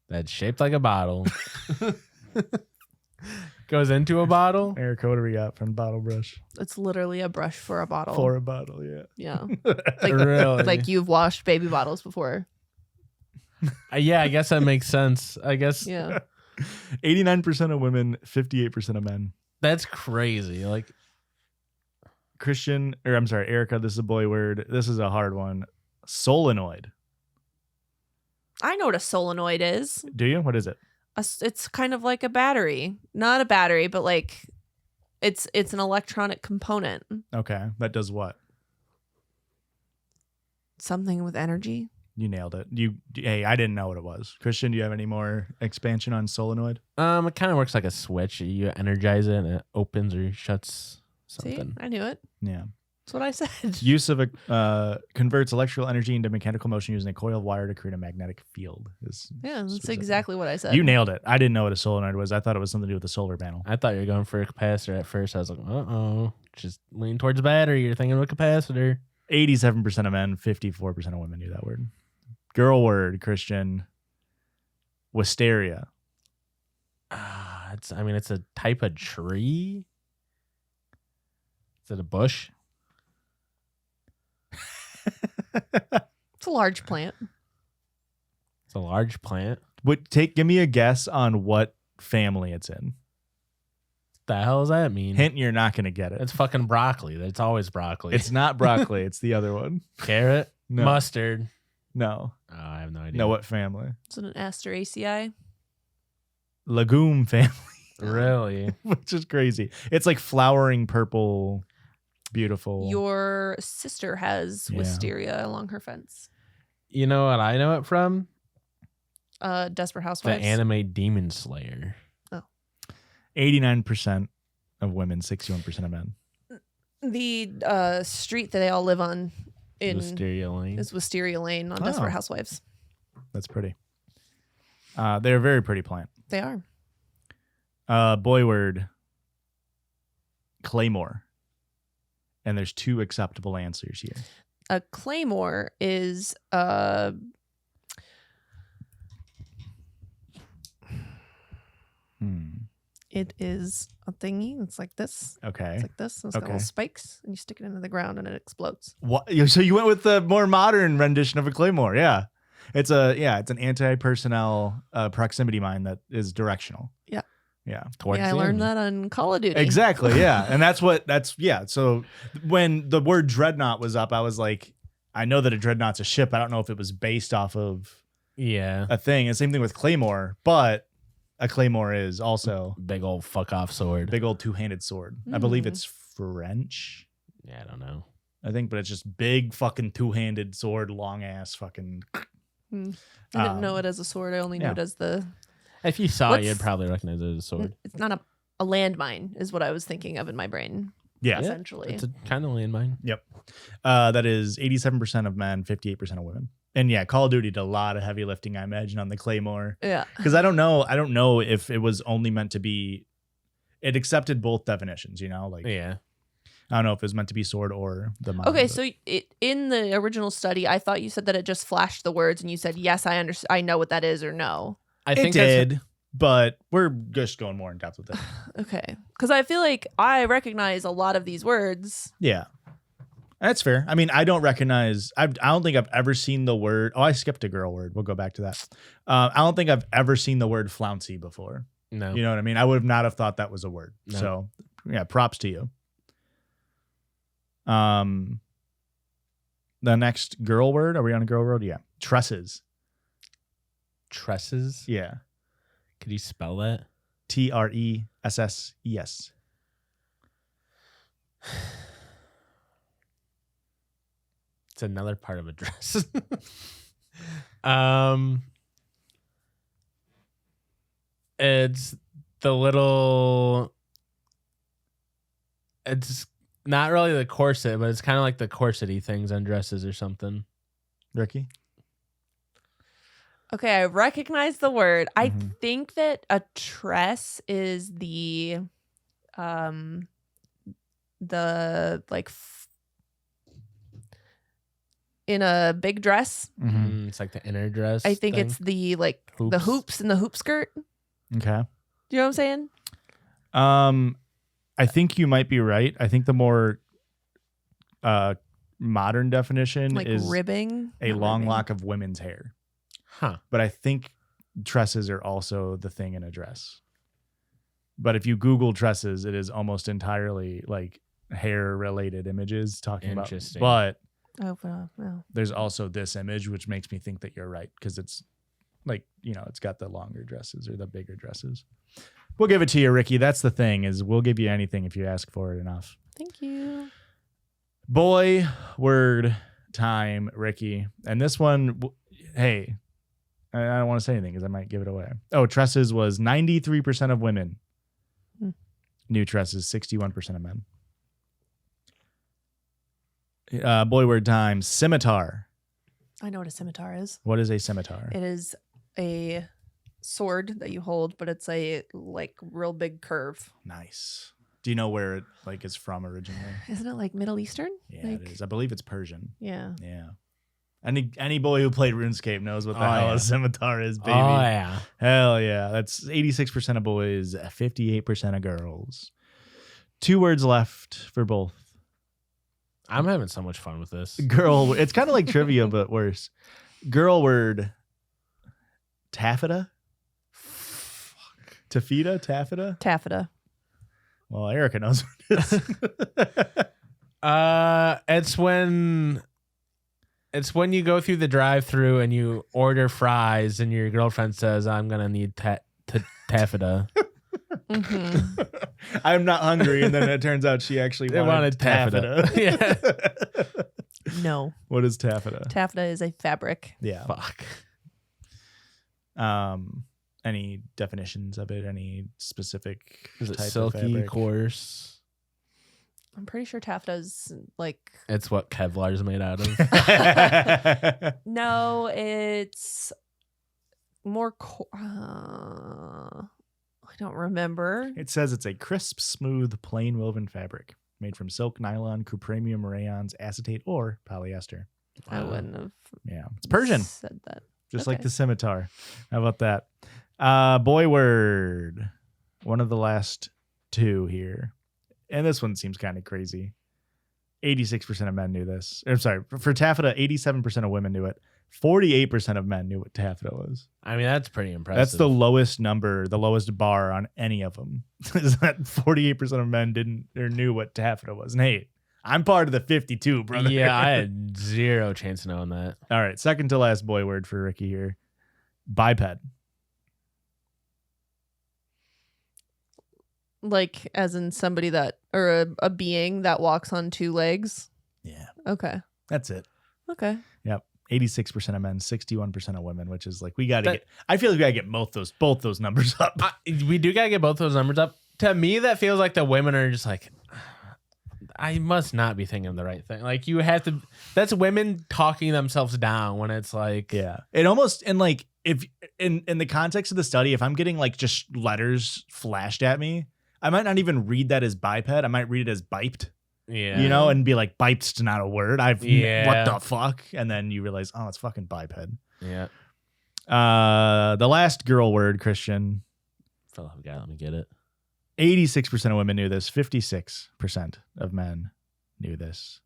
that's shaped like a bottle. Goes into a bottle. Erica, what do we got from bottle brush? It's literally a brush for a bottle. For a bottle, yeah. Yeah. Really? Like you've washed baby bottles before. Yeah, I guess that makes sense. I guess Yeah. 89% of women, 58% of men. that's crazy. Like, Erica, this is a boy word. This is a hard one. Solenoid. I know what a solenoid is. Do you? What is it? It's kind of like a battery. Not a battery, but like it's an electronic component. Okay. That does what? Something with energy. You nailed it. Hey, I didn't know what it was. Christian, do you have any more expansion on solenoid? it kind of works like a switch. You energize it and it opens or shuts See, something. I knew it. Yeah. That's what I said. Use of converts electrical energy into mechanical motion using a coil of wire to create a magnetic field. Yeah, that's specific. exactly what I said. You nailed it. I didn't know what a solenoid was. I thought it was something to do with the solar panel. I thought you were going for a capacitor at first. I was like, just lean towards battery. You're thinking of a capacitor. 87% of men, 54% of women knew that word. Girl word, Christian. Wisteria. It's a type of tree. Is it a bush? It's a large plant. It's a large plant. Give me a guess on what family it's in. The hell does that mean? Hint, you're not going to get it. It's fucking broccoli. It's always broccoli. It's not broccoli. It's the other one. Carrot? No. Mustard? No. Oh, I have no idea. No, what family? It's an Asteraceae. Legume family, Really? which is crazy. It's like flowering purple, beautiful. Your sister has Yeah. wisteria along her fence. You know what I know it from? Desperate The Housewives. anime Demon Slayer. 89% of women, 61% of men. The street that they all live on Wisteria Lane. is Wisteria Lane on Oh. Desperate Housewives. That's pretty. They're a very pretty plant. They are. Boy word, claymore. And there's two acceptable answers here. A claymore is It is a thingy. It's like this. Okay. It's like this. And it's got Okay. little spikes, and you stick it into the ground, and it explodes. What? So you went with the more modern rendition of a claymore? Yeah. It's an anti-personnel proximity mine that is directional. Yeah. Yeah. Towards Yeah, I the learned enemy. that on Call of Duty. Exactly. Yeah. And so when the word dreadnought was up, I was like, I know that a dreadnought's a ship. I don't know if it was based off of Yeah. a thing. And same thing with claymore, but a claymore is also Big old fuck off sword. big old two-handed sword. I believe it's French, Yeah, I don't know. I think, but it's just big fucking two-handed sword, long ass fucking. I didn't know it as a sword. I only knew yeah. it as the. If you saw it, What's- you'd probably recognize it as a sword. It's not a landmine, is what I was thinking of in my brain. Yeah. Essentially. It's a kind of landmine. Yep. That is 87% of men, 58% of women. And yeah, Call of Duty did a lot of heavy lifting, I imagine, on the claymore. Yeah. Because I don't know if it was only meant to be. It accepted both definitions, like Yeah. I don't know if it was meant to be sword or the mine. Okay, but- so in the original study, I thought you said that it just flashed the words, and you said yes, I know what that is, or no. I it think that's- did, but we're just going more in depth with it. Okay, because I feel like I recognize a lot of these words. Yeah, that's fair. I mean, I don't recognize. I don't think I've ever seen the word. Oh, I skipped a girl word. We'll go back to that. I don't think I've ever seen the word flouncy before. No. You know what I mean? I would not have thought that was a word. No. So yeah, props to you. The next girl word. Are we on a girl word? Yeah, tresses. Tresses? Yeah, Could you spell that? TRESSES. It's another part of a dress. It's the little. It's not really the corset, but it's kind of like the corsety things on dresses or something. Ricky. Okay, I recognize the word. I Mhm. think that a tress is the like in a big dress. It's like the inner dress. I think thing. it's the the Hoops. hoops and the hoop skirt. Okay. Do you know what I'm saying? I think you might be right. I think the more modern definition Like is ribbing. a Not long ribbing. lock of women's hair. Huh. But I think tresses are also the thing in a dress. But if you Google tresses, it is almost entirely like hair related images talking about. Interesting. But Oh, no. there's also this image, which makes me think that you're right because it's like, it's got the longer dresses or the bigger dresses. We'll give it to you, Ricky. That's the thing is we'll give you anything if you ask for it enough. Thank you. Boy word time, Ricky. And this one, hey, I don't want to say anything because I might give it away. Oh, tresses was 93% of women. Hmm. New tresses, 61% of men. Boy word time, scimitar. I know what a scimitar is. What is a scimitar? It is a sword that you hold, but it's a like real big curve. Nice. Do you know where it is from originally? Isn't it like Middle Eastern? Yeah, like, it is. I believe it's Persian. Yeah. Yeah. Any boy who played RuneScape knows what the Oh, hell yeah. a scimitar is, baby. Oh yeah. Hell yeah. That's 86% of boys, 58% of girls. 2 words left for both. I'm having so much fun with this. Girl, it's kind of like trivia, but worse. Girl word, taffeta? Taffeta? Taffeta? Taffeta. Well, Erica knows what it is. It's when you go through the drive-through and you order fries and your girlfriend says, "I'm gonna need taffeta." Mm-hmm. I'm not hungry, and then it turns out she actually They wanted wanted taffeta. No. What is taffeta? Taffeta is a fabric. Yeah. Fuck. Any definitions of it? Any specific Is it type of silky, fabric? coarse? I'm pretty sure taffeta's like It's what Kevlar's made out of. no, it's more I don't remember. It says it's a crisp, smooth, plain woven fabric made from silk, nylon, cupremium rayons, acetate, or polyester. I wouldn't have Yeah, it's Persian, said that. just like Okay. the scimitar. How about that? Boy word, one of the last two here, and this one seems kind of crazy. 86% of men knew this. I'm sorry, for taffeta, 87% of women knew it. 48% of men knew what taffeta was. I mean, that's pretty impressive. That's the lowest number, the lowest bar on any of them. Is that 48% of men didn't or knew what taffeta was. And hey, I'm part of the 52, brother. Yeah, I had zero chance of knowing that. All right, second to last boy word for Ricky here. Biped. Like, as in somebody that, or a being that walks on two legs. Yeah. Okay. That's it. Okay. Yep. 86% of men, 61% of women, which is like, we got to get, I feel like we got to get both those numbers up. We do got to get both those numbers up. To me, that feels like the women are just like, I must not be thinking the right thing. Like, you have to, that's women talking themselves down when it's like. Yeah. It almost, and like, if in the context of the study, if I'm getting like just letters flashed at me, I might not even read that as biped. I might read it as biped. Yeah. You know, and be like, biped's not a word. What Yeah. the fuck? And then you realize, oh, it's fucking biped. Yeah. The last girl word, Christian. Fell off guy. Let me get it. 86% of women knew this. 56% of men knew this.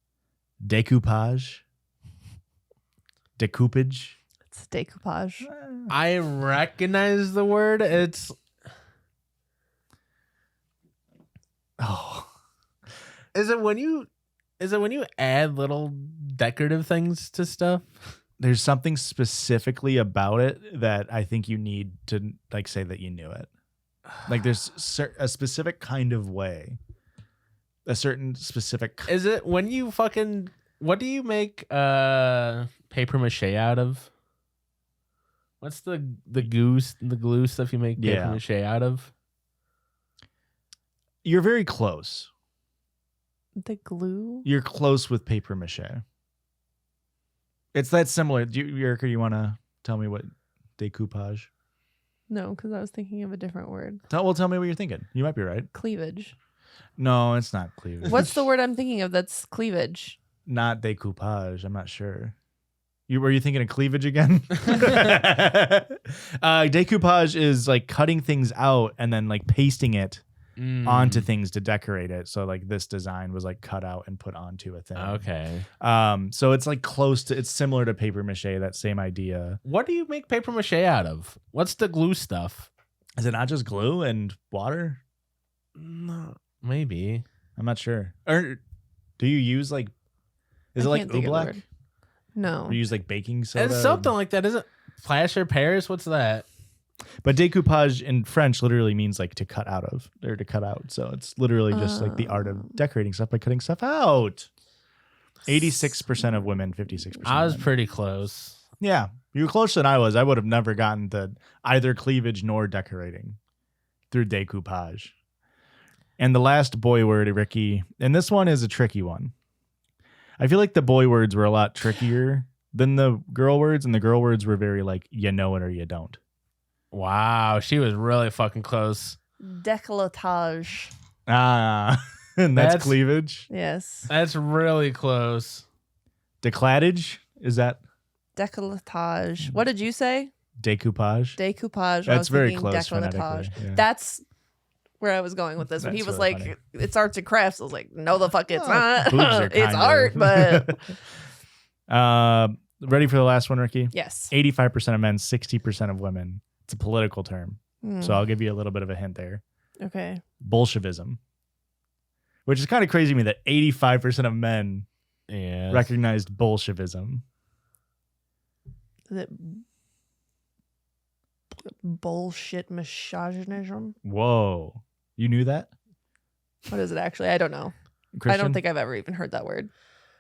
Decoupage. Decoupage. It's decoupage. I recognize the word. It's. Oh. Is it when you add little decorative things to stuff? There's something specifically about it that I think you need to like say that you knew it. Like there's a specific kind of way. A certain specific. Is it when you fucking, what do you make paper mache out of? What's the glue stuff you make paper mache out of? You're very close. The glue? You're close with paper mache. It's that similar. Erica, you want to tell me what decoupage? No, because I was thinking of a different word. Tell me what you're thinking. You might be right. Cleavage. No, it's not cleavage. What's the word I'm thinking of that's cleavage? Not decoupage. I'm not sure. Were you thinking of cleavage again? Decoupage is like cutting things out and then like pasting it onto things to decorate it. So like this design was like cut out and put onto a thing. Okay. So it's like it's similar to paper mache, that same idea. What do you make paper mache out of? What's the glue stuff? Is it not just glue and water? No, maybe. I'm not sure. Or do you use like, is it like oobleck? No. Or you use like baking soda? It's something like that, isn't it? Plaster Paris? What's that? But decoupage in French literally means like to cut out of or to cut out. So it's literally just like the art of decorating stuff by cutting stuff out. 86% of women, 56%. I was men. pretty close. Yeah. You were closer than I was. I would have never gotten to either cleavage nor decorating through decoupage. And the last boy word, Ricky, and this one is a tricky one. I feel like the boy words were a lot trickier than the girl words, and the girl words were very like, you know it or you don't. Wow, she was really fucking close. Décolletage. And that's cleavage. Yes. That's really close. Decladage, is that? Décolletage. What did you say? Decoupage. Decoupage. That's very close Décolletage. phonetically, yeah. That's where I was going with this. When he was really like, funny. it's arts and crafts. I was like, no, the fuck it's not. Boobs are It's kind art, of. but Ready for the last one, Ricky? yes. 85% of men, 60% of women. It's a political term. So I'll give you a little bit of a hint there. Okay. Bolshevism. Which is kind of crazy to me that 85% of men recognized Bolshevism. Is it bullshit misogynism? Whoa. You knew that? What is it actually? I don't know. Christian? I don't think I've ever even heard that word.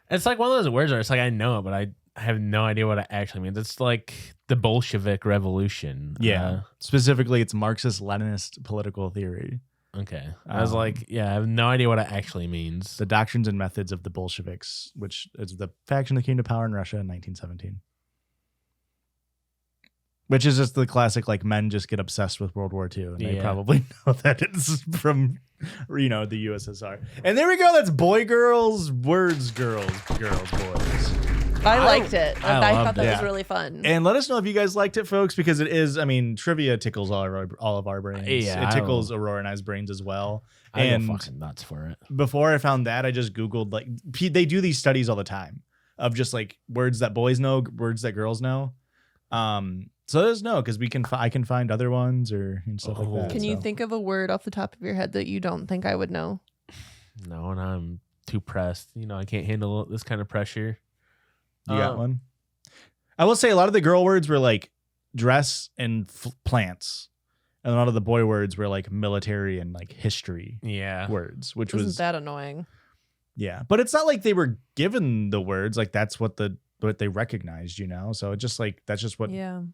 It's like one of those words where it's like, I know it, but I have no idea what it actually means. It's like the Bolshevik Revolution. Yeah. Specifically, it's Marxist-Leninist political theory. Okay. I was like, yeah, I have no idea what it actually means. The doctrines and methods of the Bolsheviks, which is the faction that came to power in Russia in 1917. Which is just the classic, like, men just get obsessed with World War II. And they probably know that it's from, the USSR. And there we go. That's boy, girls, words, girls, boys. I liked it. I thought loved that it. was really fun. And let us know if you guys liked it, folks, because it is, I mean, trivia tickles all of our brains. Yeah, it tickles Aurora and I's brains as well. I And go fucking nuts for it. before I found that, I just Googled, like, they do these studies all the time of just like words that boys know, words that girls know. So let us know, because I can find other ones and stuff like that. Can you think of a word off the top of your head that you don't think I would know? No, and I'm too pressed. I can't handle this kind of pressure. You got one? I will say a lot of the girl words were like dress and plants. And a lot of the boy words were like military and like history words, which Isn't was that annoying? Yeah. But it's not like they were given the words. Like that's what they recognized, So it's just like, that's just what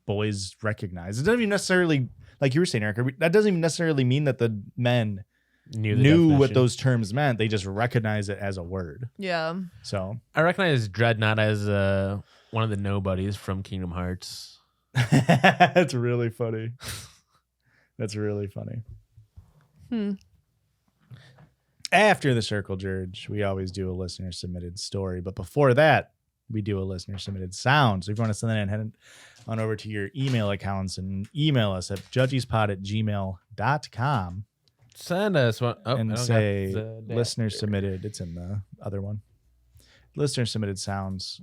boys recognize. It doesn't even necessarily, like you were saying, Erica, that doesn't even necessarily mean that the men knew what those terms meant. They just recognize it as a word. Yeah. So I recognize Dreadnought as one of the nobodies from Kingdom Hearts. That's really funny. That's really funny. After the Circle Judge, we always do a listener submitted story. But before that, we do a listener submitted sound. So if you want to send that in, head on over to your email accounts and email us at judgiespod@gmail.com. Send us one and say listener submitted. It's in the other one. Listener submitted sounds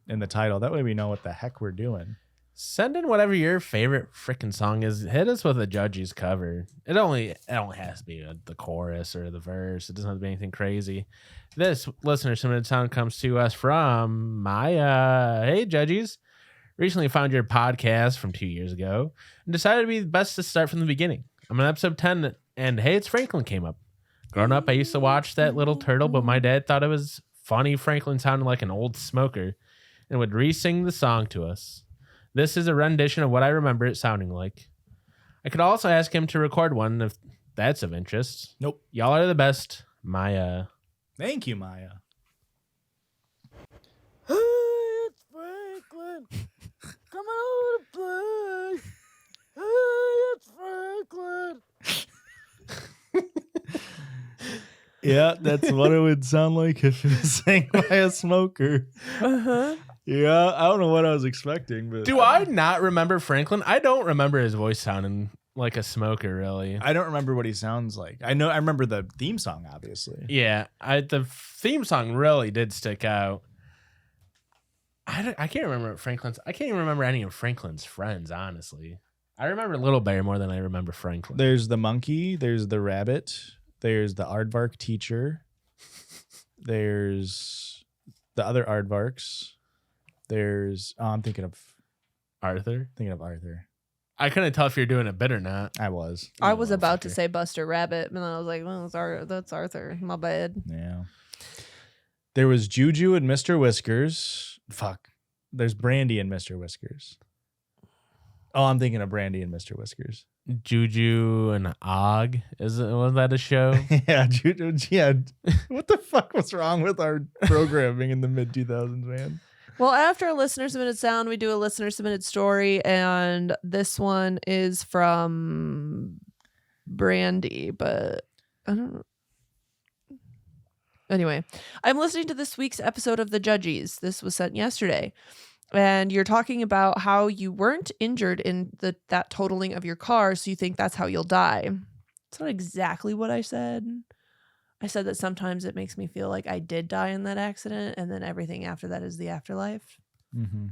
in the title. That way we know what the heck we're doing. Send in whatever your favorite freaking song is. Hit us with a Judgies cover. It only has to be the chorus or the verse. It doesn't have to be anything crazy. This listener submitted sound comes to us from Maya. Hey, Judgies. Recently found your podcast from 2 years ago and decided it'd be best to start from the beginning. I'm on episode 10 and Hey, It's Franklin came up. Growing up, I used to watch That Little Turtle, but my dad thought it was funny Franklin sounded like an old smoker and would re-sing the song to us. This is a rendition of what I remember it sounding like. I could also ask him to record one if that's of interest. Nope. Y'all are the best, Maya. Thank you, Maya. Hey, it's Franklin. Coming over to play. Hey, it's Franklin. Yeah, that's what it would sound like if it was sang by a smoker. Uh-huh. Yeah, I don't know what I was expecting, but Do I not remember Franklin? I don't remember his voice sounding like a smoker, really. I don't remember what he sounds like. I remember the theme song, obviously. Yeah, the theme song really did stick out. I can't remember Franklin's. I can't even remember any of Franklin's friends, honestly. I remember Little Bear more than I remember Franklin. There's the monkey. There's the rabbit. There's the aardvark teacher. There's the other aardvarks. There's I'm thinking of Arthur. I couldn't tell if you're doing a bit or not. I was about to say Buster Rabbit, and then I was like, well, that's Arthur. My bad. Yeah. There was Juju and Mr. Whiskers. Fuck. There's Brandy and Mr. Whiskers. Oh, I'm thinking of Brandy and Mr. Whiskers. Juju and Og. Was that a show? Yeah, Juju. Yeah. What the fuck was wrong with our programming in the mid 2000s, man? Well, after a listener submitted sound, we do a listener submitted story, and this one is from Brandy, but I don't know. Anyway, I'm listening to this week's episode of the Judgies. This was sent yesterday. And you're talking about how you weren't injured in that totaling of your car, so you think that's how you'll die. That's not exactly what I said. I said that sometimes it makes me feel like I did die in that accident, and then everything after that is the afterlife. Mm-hmm.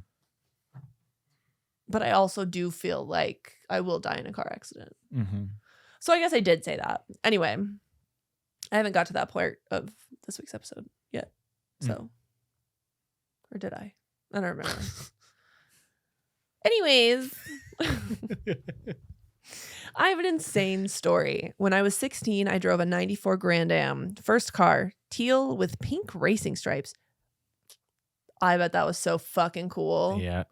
But I also do feel like I will die in a car accident. Mm-hmm. So I guess I did say that. Anyway, I haven't got to that part of this week's episode yet. So, or did I? I don't remember. Anyways, I have an insane story. When I was 16, I drove a 94 Grand Am. First car, teal with pink racing stripes. I bet that was so fucking cool. Yeah.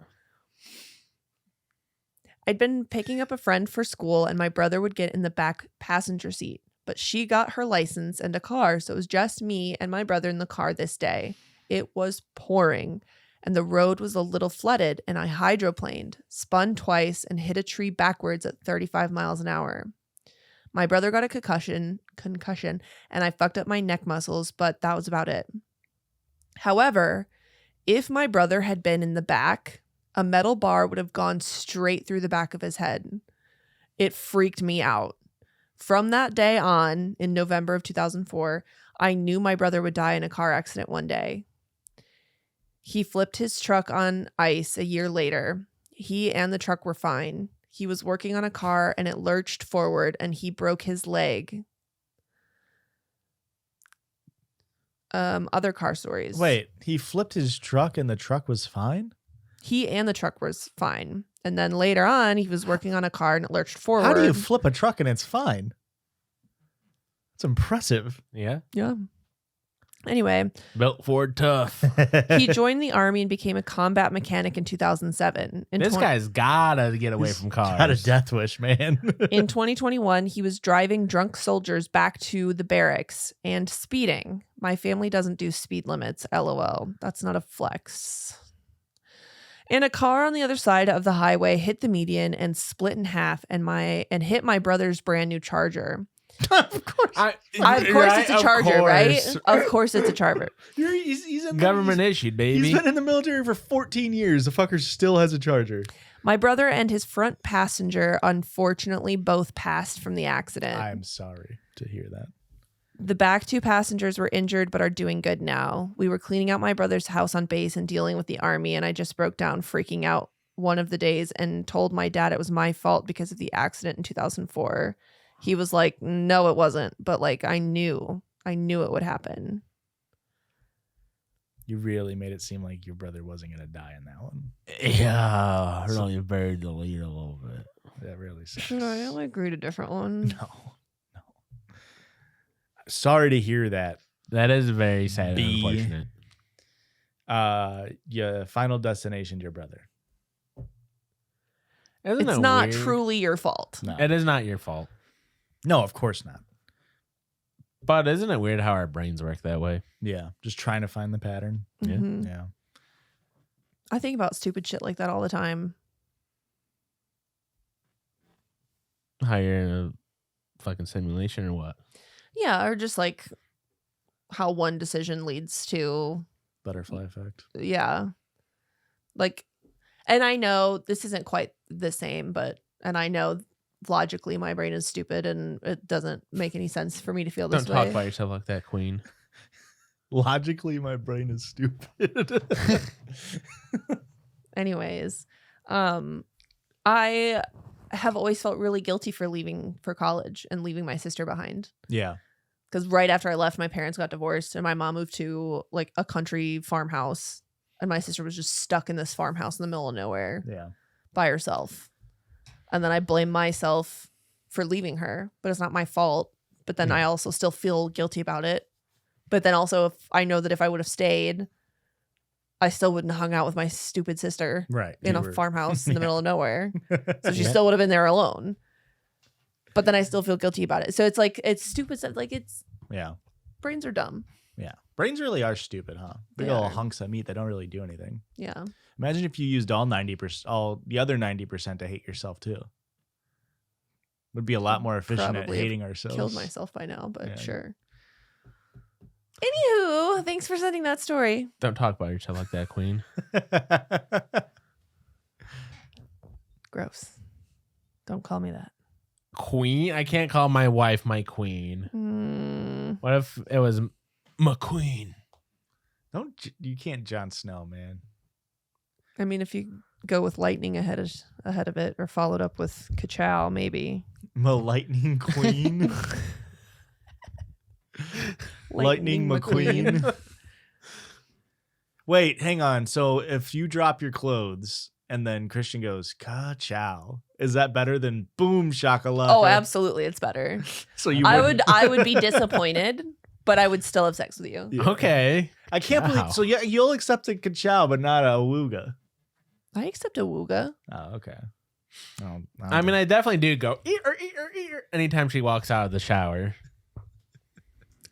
I'd been picking up a friend for school, and my brother would get in the back passenger seat. But she got her license and a car, so it was just me and my brother in the car this day. It was pouring, and the road was a little flooded, and I hydroplaned, spun twice, and hit a tree backwards at 35 miles an hour. My brother got a concussion, and I fucked up my neck muscles, but that was about it. However, If my brother had been in the back, a metal bar would have gone straight through the back of his head. It freaked me out. From that day on, in November of 2004, I knew my brother would die in a car accident one day. He flipped his truck on ice a year later. He and the truck were fine. He was working on a car and it lurched forward and he broke his leg. Other car stories. Wait, he flipped his truck and the truck was fine? He and the truck was fine. And then later on, he was working on a car and it lurched forward. How do you flip a truck and it's fine? It's impressive. Yeah. Yeah. Anyway, Built Ford tough. he joined the Army and became a combat mechanic in 2007. This guy's gotta get away from cars. Got a death wish, man. In 2021, he was driving drunk soldiers back to the barracks and speeding. My family doesn't do speed limits, LOL. That's not a flex. And a car on the other side of the highway hit the median and split in half and hit my brother's brand new Charger. Of course. Of course it's a Charger, right? Of course it's a Charger. He's in Government issued, baby. He's been in the military for 14 years. The fucker still has a Charger. My brother and his front passenger unfortunately both passed from the accident. I'm sorry to hear that. The back two passengers were injured but are doing good now. We were cleaning out my brother's house on base and dealing with the Army, and I just broke down freaking out one of the days and told my dad it was my fault because of the accident in 2004. He was like, no, it wasn't. But like, I knew it would happen. You really made it seem like your brother wasn't going to die in that one. Yeah. Heard on you buried the lead a little bit. That really sucks. Should I agree to a different one? No. Sorry to hear that. That is very sad and B. unfortunate. Your final destination, your brother. Isn't It's that not weird? truly your fault. No. It is not your fault. No, of course not. But isn't it weird how our brains work that way? Yeah. Just trying to find the pattern. Yeah. Mhm. Yeah. I think about stupid shit like that all the time. How you're in a fucking simulation or what? Yeah, or just like how one decision leads to, Butterfly effect. yeah. Like, and I know this isn't quite the same, and I know logically my brain is stupid and it doesn't make any sense for me to feel this Don't way. talk about yourself like that, Queen. Logically, my brain is stupid. Anyways, I have always felt really guilty for leaving for college and leaving my sister behind. Yeah. Because right after I left, my parents got divorced and my mom moved to like a country farmhouse. And my sister was just stuck in this farmhouse in the middle of nowhere Yeah. by herself. And then I blame myself for leaving her, but it's not my fault. But then I also still feel guilty about it. But then also, if I know that if I would have stayed, I still wouldn't have hung out with my stupid sister Right. in You a were- farmhouse in the middle of nowhere. So she Yeah. still would have been there alone. But then I still feel guilty about it. So it's like, it's stupid stuff. Like, it's Yeah. brains are dumb. Yeah. Brains really are stupid, huh? Big They old are. hunks of meat that don't really do anything. Yeah. Imagine if you used all 90%, all the other 90% to hate yourself too. Would be a lot more efficient Probably at hating ourselves. Killed myself by now, but Yeah. sure. Anywho, thanks for sending that story. Don't talk about yourself like that, Queen. Gross. Don't call me that. Queen? I can't call my wife my queen. What if it was McQueen? You can't Jon Snow, man. I mean, if you go with lightning ahead of it, or followed up with Ka-chow, maybe. My Lightning Queen. Lightning McQueen. Wait, hang on. So if you drop your clothes and then Christian goes, ka-chow, is that better than Boomshakalaka? Oh, absolutely, it's better. So you I wouldn't- would be disappointed, but I would still have sex with you. Yeah. Okay. I can't Wow. believe. So yeah, you'll accept a ka-chow, but not a wooga. I accept a wooga. Oh, okay. Oh, I mean, I definitely do go ear anytime she walks out of the shower.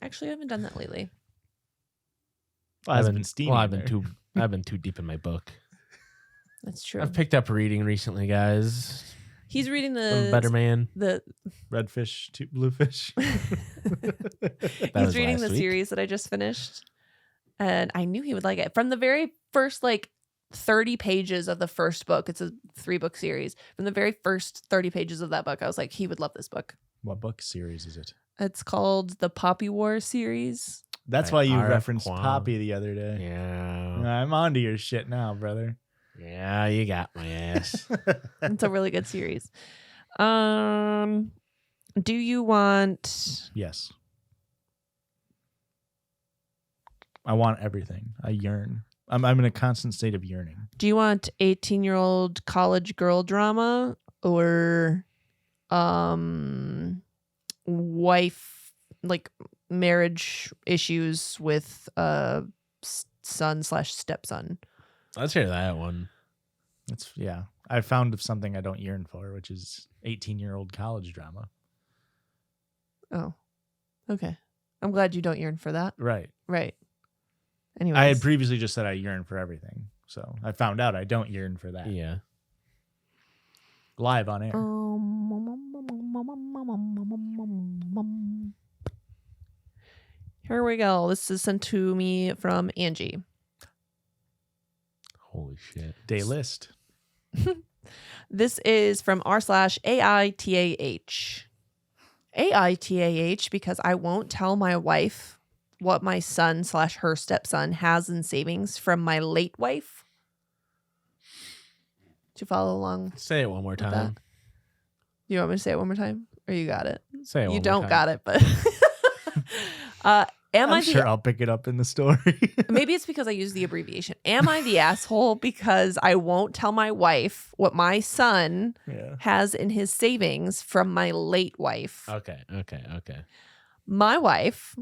Actually, I haven't done that lately. I've been steaming. I've there. been too deep in my book. That's true. I've picked up reading recently, guys. He's reading I'm a the better man. the Redfish to bluefish. That he's was reading last the week. series that I just finished. and I knew he would like it. From the very first 30 pages of the first book, it's a 3-book series. From the very first 30 pages of that book, I was like, he would love this book. What book series is it? It's called the Poppy War series. That's By why you R.F. referenced Kuang. Poppy the other day. Yeah. I'm onto your shit now, brother. Yeah, you got my ass. It's a really good series. Do you want... Yes. I want everything. I yearn. I'm in a constant state of yearning. Do you want 18-year-old college girl drama or wife, marriage issues with son/stepson? Let's hear that one. I found something I don't yearn for, which is 18-year-old college drama. Oh, okay. I'm glad you don't yearn for that. Right. Right. Anyways. I had previously just said I yearn for everything. So I found out I don't yearn for that. Yeah. Live on air. Here we go. This is sent to me from Angie. Holy shit. Day list. This is from r/AITAH. AITAH because I won't tell my wife what my son/her stepson has in savings from my late wife. Did you follow along? Say it one more with time. that? You want me to say it one more time? Or you got it? Say it one You more don't time. got it, but am I I'm sure I'll pick it up in the story. maybe it's because I use the abbreviation. Am I the asshole because I won't tell my wife what my son Yeah. has in his savings from my late wife? Okay. My wife,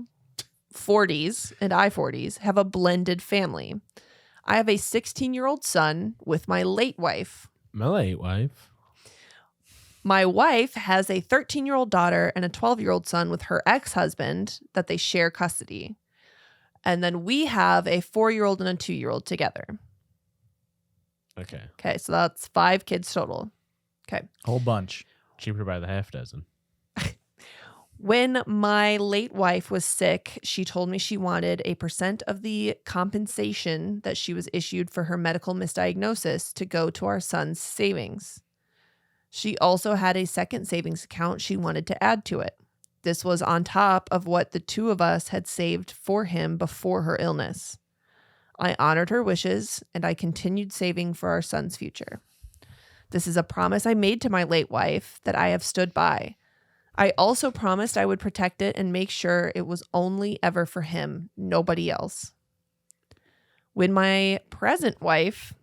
40s, and I 40s, have a blended family. I have a 16-year-old son with my late wife. My late wife. My wife has a 13-year-old daughter and a 12-year-old son with her ex-husband that they share custody. And then we have a 4-year-old and a 2-year-old together. Okay. Okay, so that's 5 kids total. Okay. Whole bunch. Cheaper by the half dozen. When my late wife was sick, she told me she wanted a % of the compensation that she was issued for her medical misdiagnosis to go to our son's savings. She also had a second savings account she wanted to add to it. This was on top of what the two of us had saved for him before her illness. I honored her wishes and I continued saving for our son's future. This is a promise I made to my late wife that I have stood by. I also promised I would protect it and make sure it was only ever for him, nobody else. When my present wife,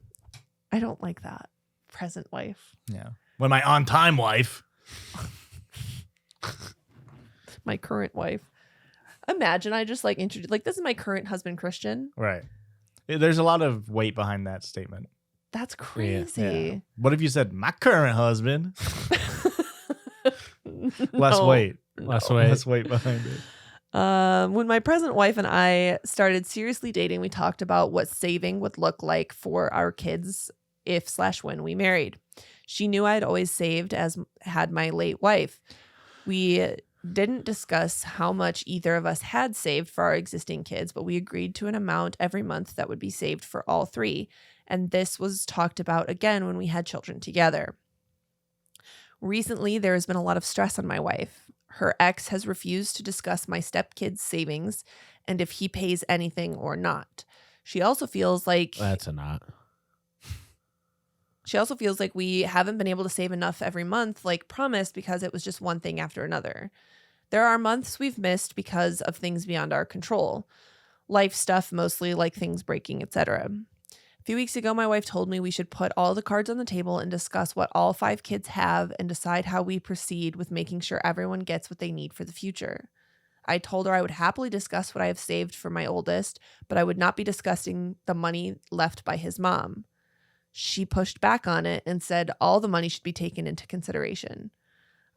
I don't like that. Present wife. Yeah. When my on-time wife. My current wife. Imagine I just introduce, this is my current husband, Christian. Right. There's a lot of weight behind that statement. That's crazy. Yeah. What if you said, my current husband? Less No. weight. Less weight. Less weight behind it. When my present wife and I started seriously dating, we talked about what saving would look like for our kids if/when we married. She knew I'd always saved, as had my late wife. We didn't discuss how much either of us had saved for our existing kids, but we agreed to an amount every month that would be saved for all 3. And this was talked about again when we had children together. Recently, there has been a lot of stress on my wife. Her ex has refused to discuss my stepkid's savings and if he pays anything or not. She also feels like That's a not. we haven't been able to save enough every month like promised because it was just one thing after another. There are months we've missed because of things beyond our control. Life stuff mostly, like things breaking, etc. A few weeks ago, my wife told me we should put all the cards on the table and discuss what all 5 kids have and decide how we proceed with making sure everyone gets what they need for the future. I told her I would happily discuss what I have saved for my oldest, but I would not be discussing the money left by his mom. She pushed back on it and said all the money should be taken into consideration.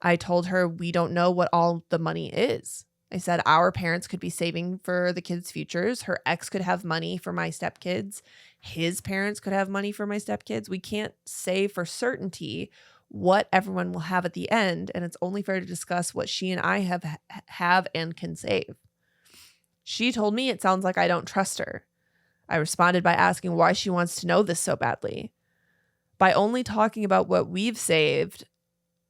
I told her we don't know what all the money is. I said our parents could be saving for the kids' futures. Her ex could have money for my stepkids. His parents could have money for my stepkids. We can't say for certainty what everyone will have at the end, and it's only fair to discuss what she and I have and can save. She told me it sounds like I don't trust her. I responded by asking why she wants to know this so badly. By only talking about what we've saved,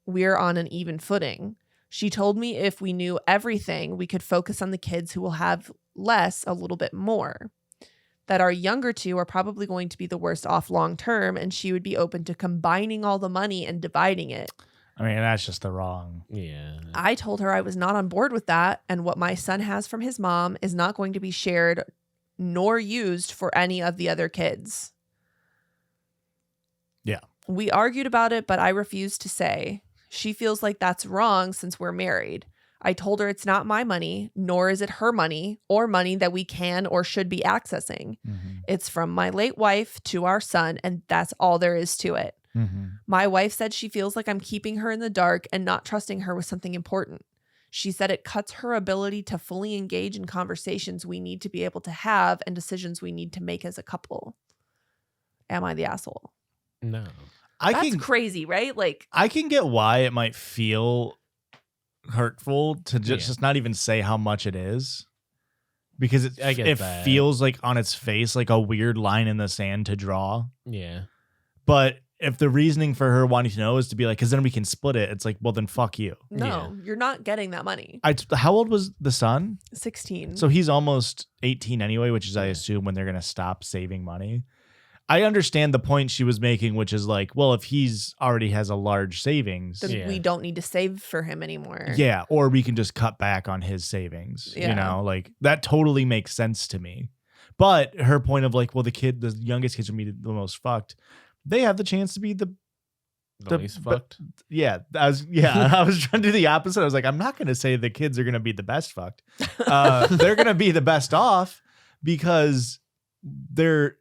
we're on an even footing. She told me if we knew everything, we could focus on the kids who will have less a little bit more. That our younger two are probably going to be the worst off long term, and she would be open to combining all the money and dividing it. I mean, that's just the wrong. Yeah. I told her I was not on board with that, and what my son has from his mom is not going to be shared nor used for any of the other kids. Yeah. We argued about it, but I refused to say. She feels like that's wrong since we're married. I told her it's not my money, nor is it her money or money that we can or should be accessing. Mm-hmm. It's from my late wife to our son, and that's all there is to it. Mm-hmm. My wife said she feels like I'm keeping her in the dark and not trusting her with something important. She said it cuts her ability to fully engage in conversations we need to be able to have and decisions we need to make as a couple. Am I the asshole? No. That's crazy, right? Like, I can get why it might feel hurtful to just not even say how much it is, because it feels like on its face like a weird line in the sand to draw. Yeah. But if the reasoning for her wanting to know is to be like, because then we can split it, it's like, well, then fuck you. no, you're not getting that money. How old was the son? 16. So he's almost 18 anyway, which is, I assume, when they're going to stop saving money. I understand the point she was making, which is like, well, if he's already has a large savings, then we don't need to save for him anymore. yeah, or we can just cut back on his savings. Yeah. You know, like that totally makes sense to me. But her point of like, well, the youngest kids will be the most fucked. They have the chance to be the least fucked. Yeah, I was trying to do the opposite. I was like, I'm not going to say the kids are going to be the best fucked. They're going to be the best off because they're,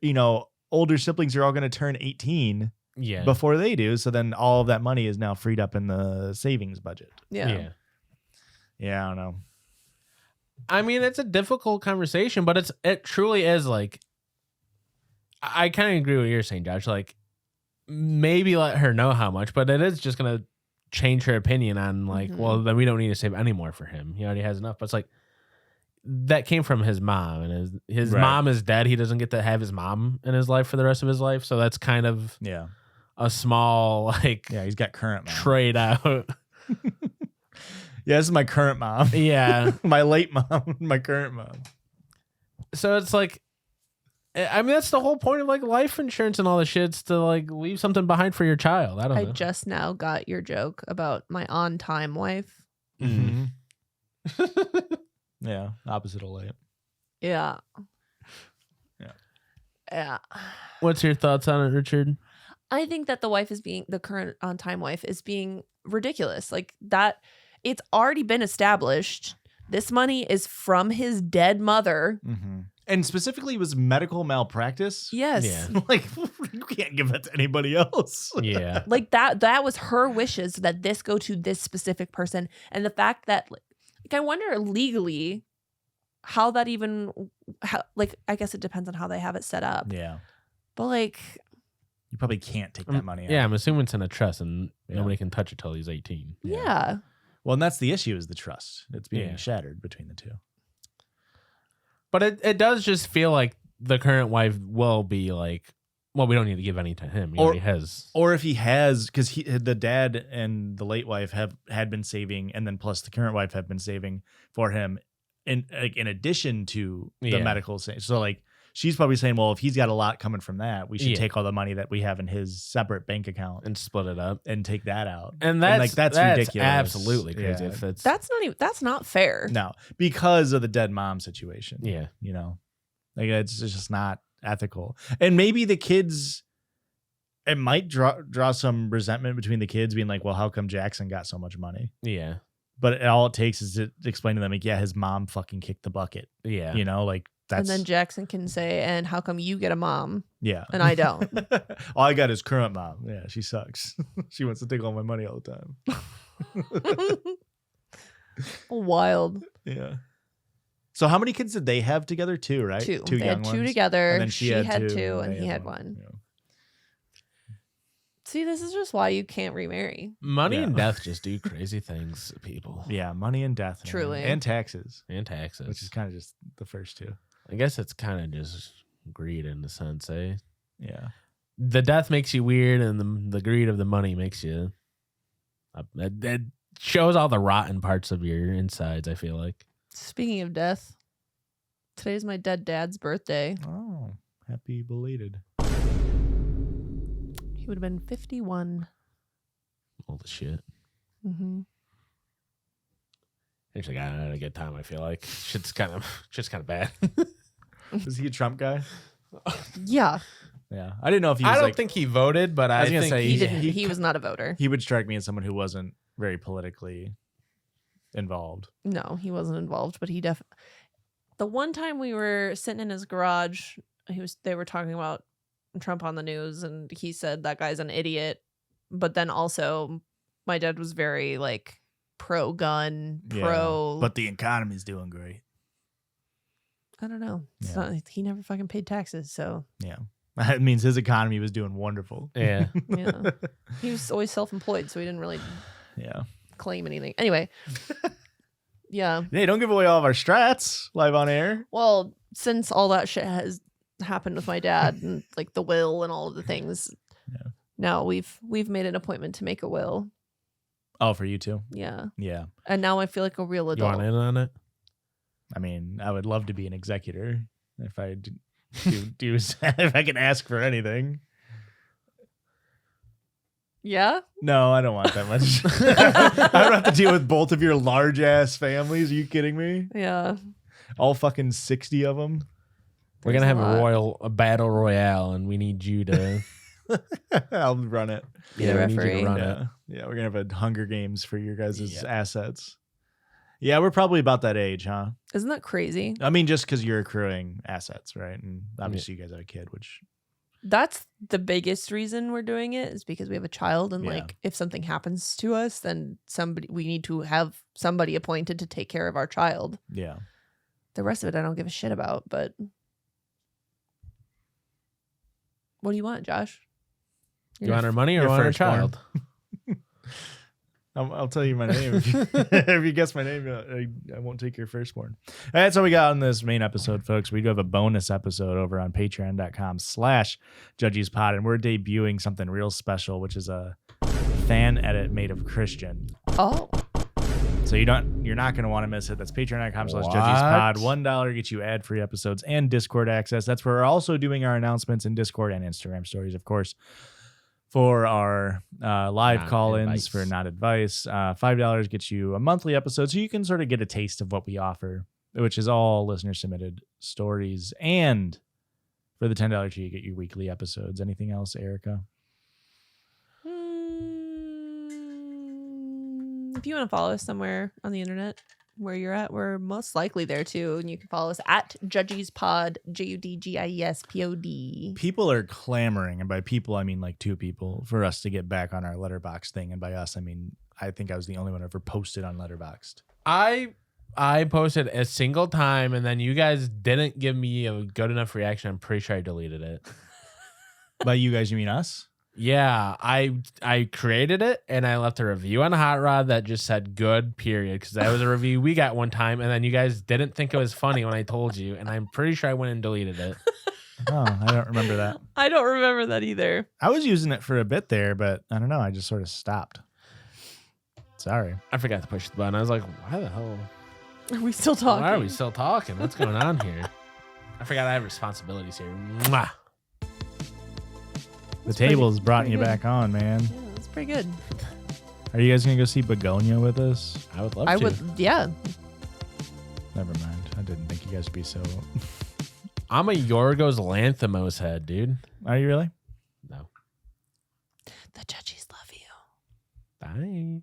older siblings are all going to turn 18 before they do. So then all of that money is now freed up in the savings budget. Yeah. Yeah, I don't know. I mean, it's a difficult conversation, but it truly is like, I kind of agree with what you're saying, Josh. Like, maybe let her know how much, but it is just going to change her opinion on like, well, then we don't need to save any more for him. He already has enough. But it's like, that came from his mom, and his mom is dead. He doesn't get to have his mom in his life for the rest of his life. So that's kind of a small, like, he's got current mom. Trade out. Yeah, this is my current mom. Yeah. My late mom, my current mom. So it's like, I mean, that's the whole point of like life insurance and all the shit's to like leave something behind for your child. I don't know. I just now got your joke about my on-time wife. Mm-hmm. Yeah, opposite of late. Yeah. Yeah. Yeah. What's your thoughts on it, Richard? I think that the current on-time wife is being ridiculous. Like that, it's already been established. This money is from his dead mother. Mm-hmm. And specifically, it was medical malpractice. Yes. Yeah. Like, you can't give that to anybody else. Yeah. Like that was her wishes that this go to this specific person. And the fact that, like I wonder legally how that even, I guess it depends on how they have it set up. Yeah. But like, you probably can't take that money out. Yeah, I'm assuming it's in a trust and nobody can touch it till he's 18. Yeah. Well, and that's the issue, is the trust. It's being shattered between the two. But it does just feel like the current wife will be like, well, we don't need to give any to him. He already has. Or if he has, because the dad and the late wife had been saving, and then plus the current wife have been saving for him in addition to the medical. So like, she's probably saying, well, if he's got a lot coming from that, we should take all the money that we have in his separate bank account and split it up and take that out. And that's ridiculous. Absolutely crazy. Yeah. If That's not fair. No, because of the dead mom situation. Yeah. Like it's just not ethical. And maybe the kids, it might draw some resentment between the kids being like, well, how come Jackson got so much money? Yeah. But all it takes is to explain to them, like, yeah, his mom fucking kicked the bucket. Yeah. Like that's. And then Jackson can say, and how come you get a mom? Yeah. And I don't. All I got is current mom. Yeah, she sucks. She wants to take all my money all the time. Wild. Yeah. So how many kids did they have together? Two, right? Two. Two They young had two ones? together. And then she had two, and he had one. Yeah. See, this is just why you can't remarry. Money Yeah. and death just do crazy things to people. Yeah, money and death. man. Truly. And taxes, And taxes. which is kind of just the first two. I guess it's kind of just greed in a sense, eh? Yeah. The death makes you weird, and the greed of the money makes you. That shows all the rotten parts of your insides, I feel like. Speaking of death, today's my dead dad's birthday. Oh, happy belated. He would have been 51. All the shit. Mm-hmm. He's like, I had a good time, I feel like. Shit's kind of bad. Was he a Trump guy? Yeah, Yeah. I didn't know if he was I don't like, think he voted, but I I was gonna think say he he- didn't. he- He was not a voter. he would strike me as someone who wasn't very politically involved. No, he wasn't involved, but he definitely. The one time we were sitting in his garage, they were talking about Trump on the news, and he said that guy's an idiot. But then also, my dad was very like pro-gun, pro. But the economy's doing great. I don't know. It's Yeah. not, he never fucking paid taxes, so Yeah. That means his economy was doing wonderful. yeah. yeah. He was always self-employed, so he didn't really Yeah. claim anything. Anyway, yeah. Hey, don't give away all of our strats live on air. Well, since all that shit has happened with my dad and like the will and all of the things, Yeah. now we've made an appointment to make a will. Oh, for you too? Yeah, Yeah. and now I feel like a real You adult. want in on it? I mean, I would love to be an executor if I do if I can ask for anything. Yeah, No, I don't want that much. I don't have to deal with both of your large ass families. Are you kidding me? yeah. All fucking 60 of them. We're There's gonna have a lot. a battle royale, and we need you to. I'll run it. Be the we need you referee. to run Yeah. it. Yeah, we're gonna have a Hunger Games for your guys' Yeah. assets. Yeah, we're probably about that age, huh? Isn't that crazy? I mean, just because you're accruing assets, right? And obviously you guys have a kid, which That's the biggest reason we're doing it is because we have a child, and Yeah. like if something happens to us, then we need to have somebody appointed to take care of our child. yeah. The rest of it I don't give a shit about, but what do you want, Josh? You want our money or Your want our firstborn. child? I'll tell you my name. If you guess my name, I won't take your firstborn. That's all we got on this main episode, folks. We do have a bonus episode over on patreon.com/judgiespod, and we're debuting something real special, which is a fan edit made of Christian. Oh, So you're not going to want to miss it. That's patreon.com/judgiespod. What? $1 gets you ad-free episodes and Discord access. That's where we're also doing our announcements in Discord and Instagram stories, of course, for our live Not call-ins advice. for Not Advice. $5 gets you a monthly episode, so you can sort of get a taste of what we offer, which is all listener-submitted stories. And for the $10 tier, you get your weekly episodes. Anything else, Erica? if you want to follow us somewhere on the internet where you're at, we're most likely there too, and you can follow us at JudgiesPod, JUDGIESPOD. People are clamoring, and by people, I mean like two people, for us to get back on our Letterboxd thing. And by us, I mean, I think I was the only one who ever posted on Letterboxd. I posted a single time, and then you guys didn't give me a good enough reaction. I'm pretty sure I deleted it. By you guys, you mean us? Yeah, I created it, and I left a review on Hot Rod that just said good, period, because that was a review we got one time, and then you guys didn't think it was funny when I told you, and I'm pretty sure I went and deleted it. Oh, I don't remember that. I don't remember that either. I was using it for a bit there, but I don't know. I just sort of stopped. Sorry. I forgot to push the button. I was like, why the hell? Are we still talking? Why are we still talking? What's going on here? I forgot I have responsibilities here. Mwah. The table's brought you pretty good. back on, man. Yeah, that's pretty good. Are you guys going to go see Begonia with us? I would love I to. would, yeah. Never mind. I didn't think you guys would be so... I'm a Yorgos Lanthimos head, dude. Are you really? No. The Judgies love you. Bye.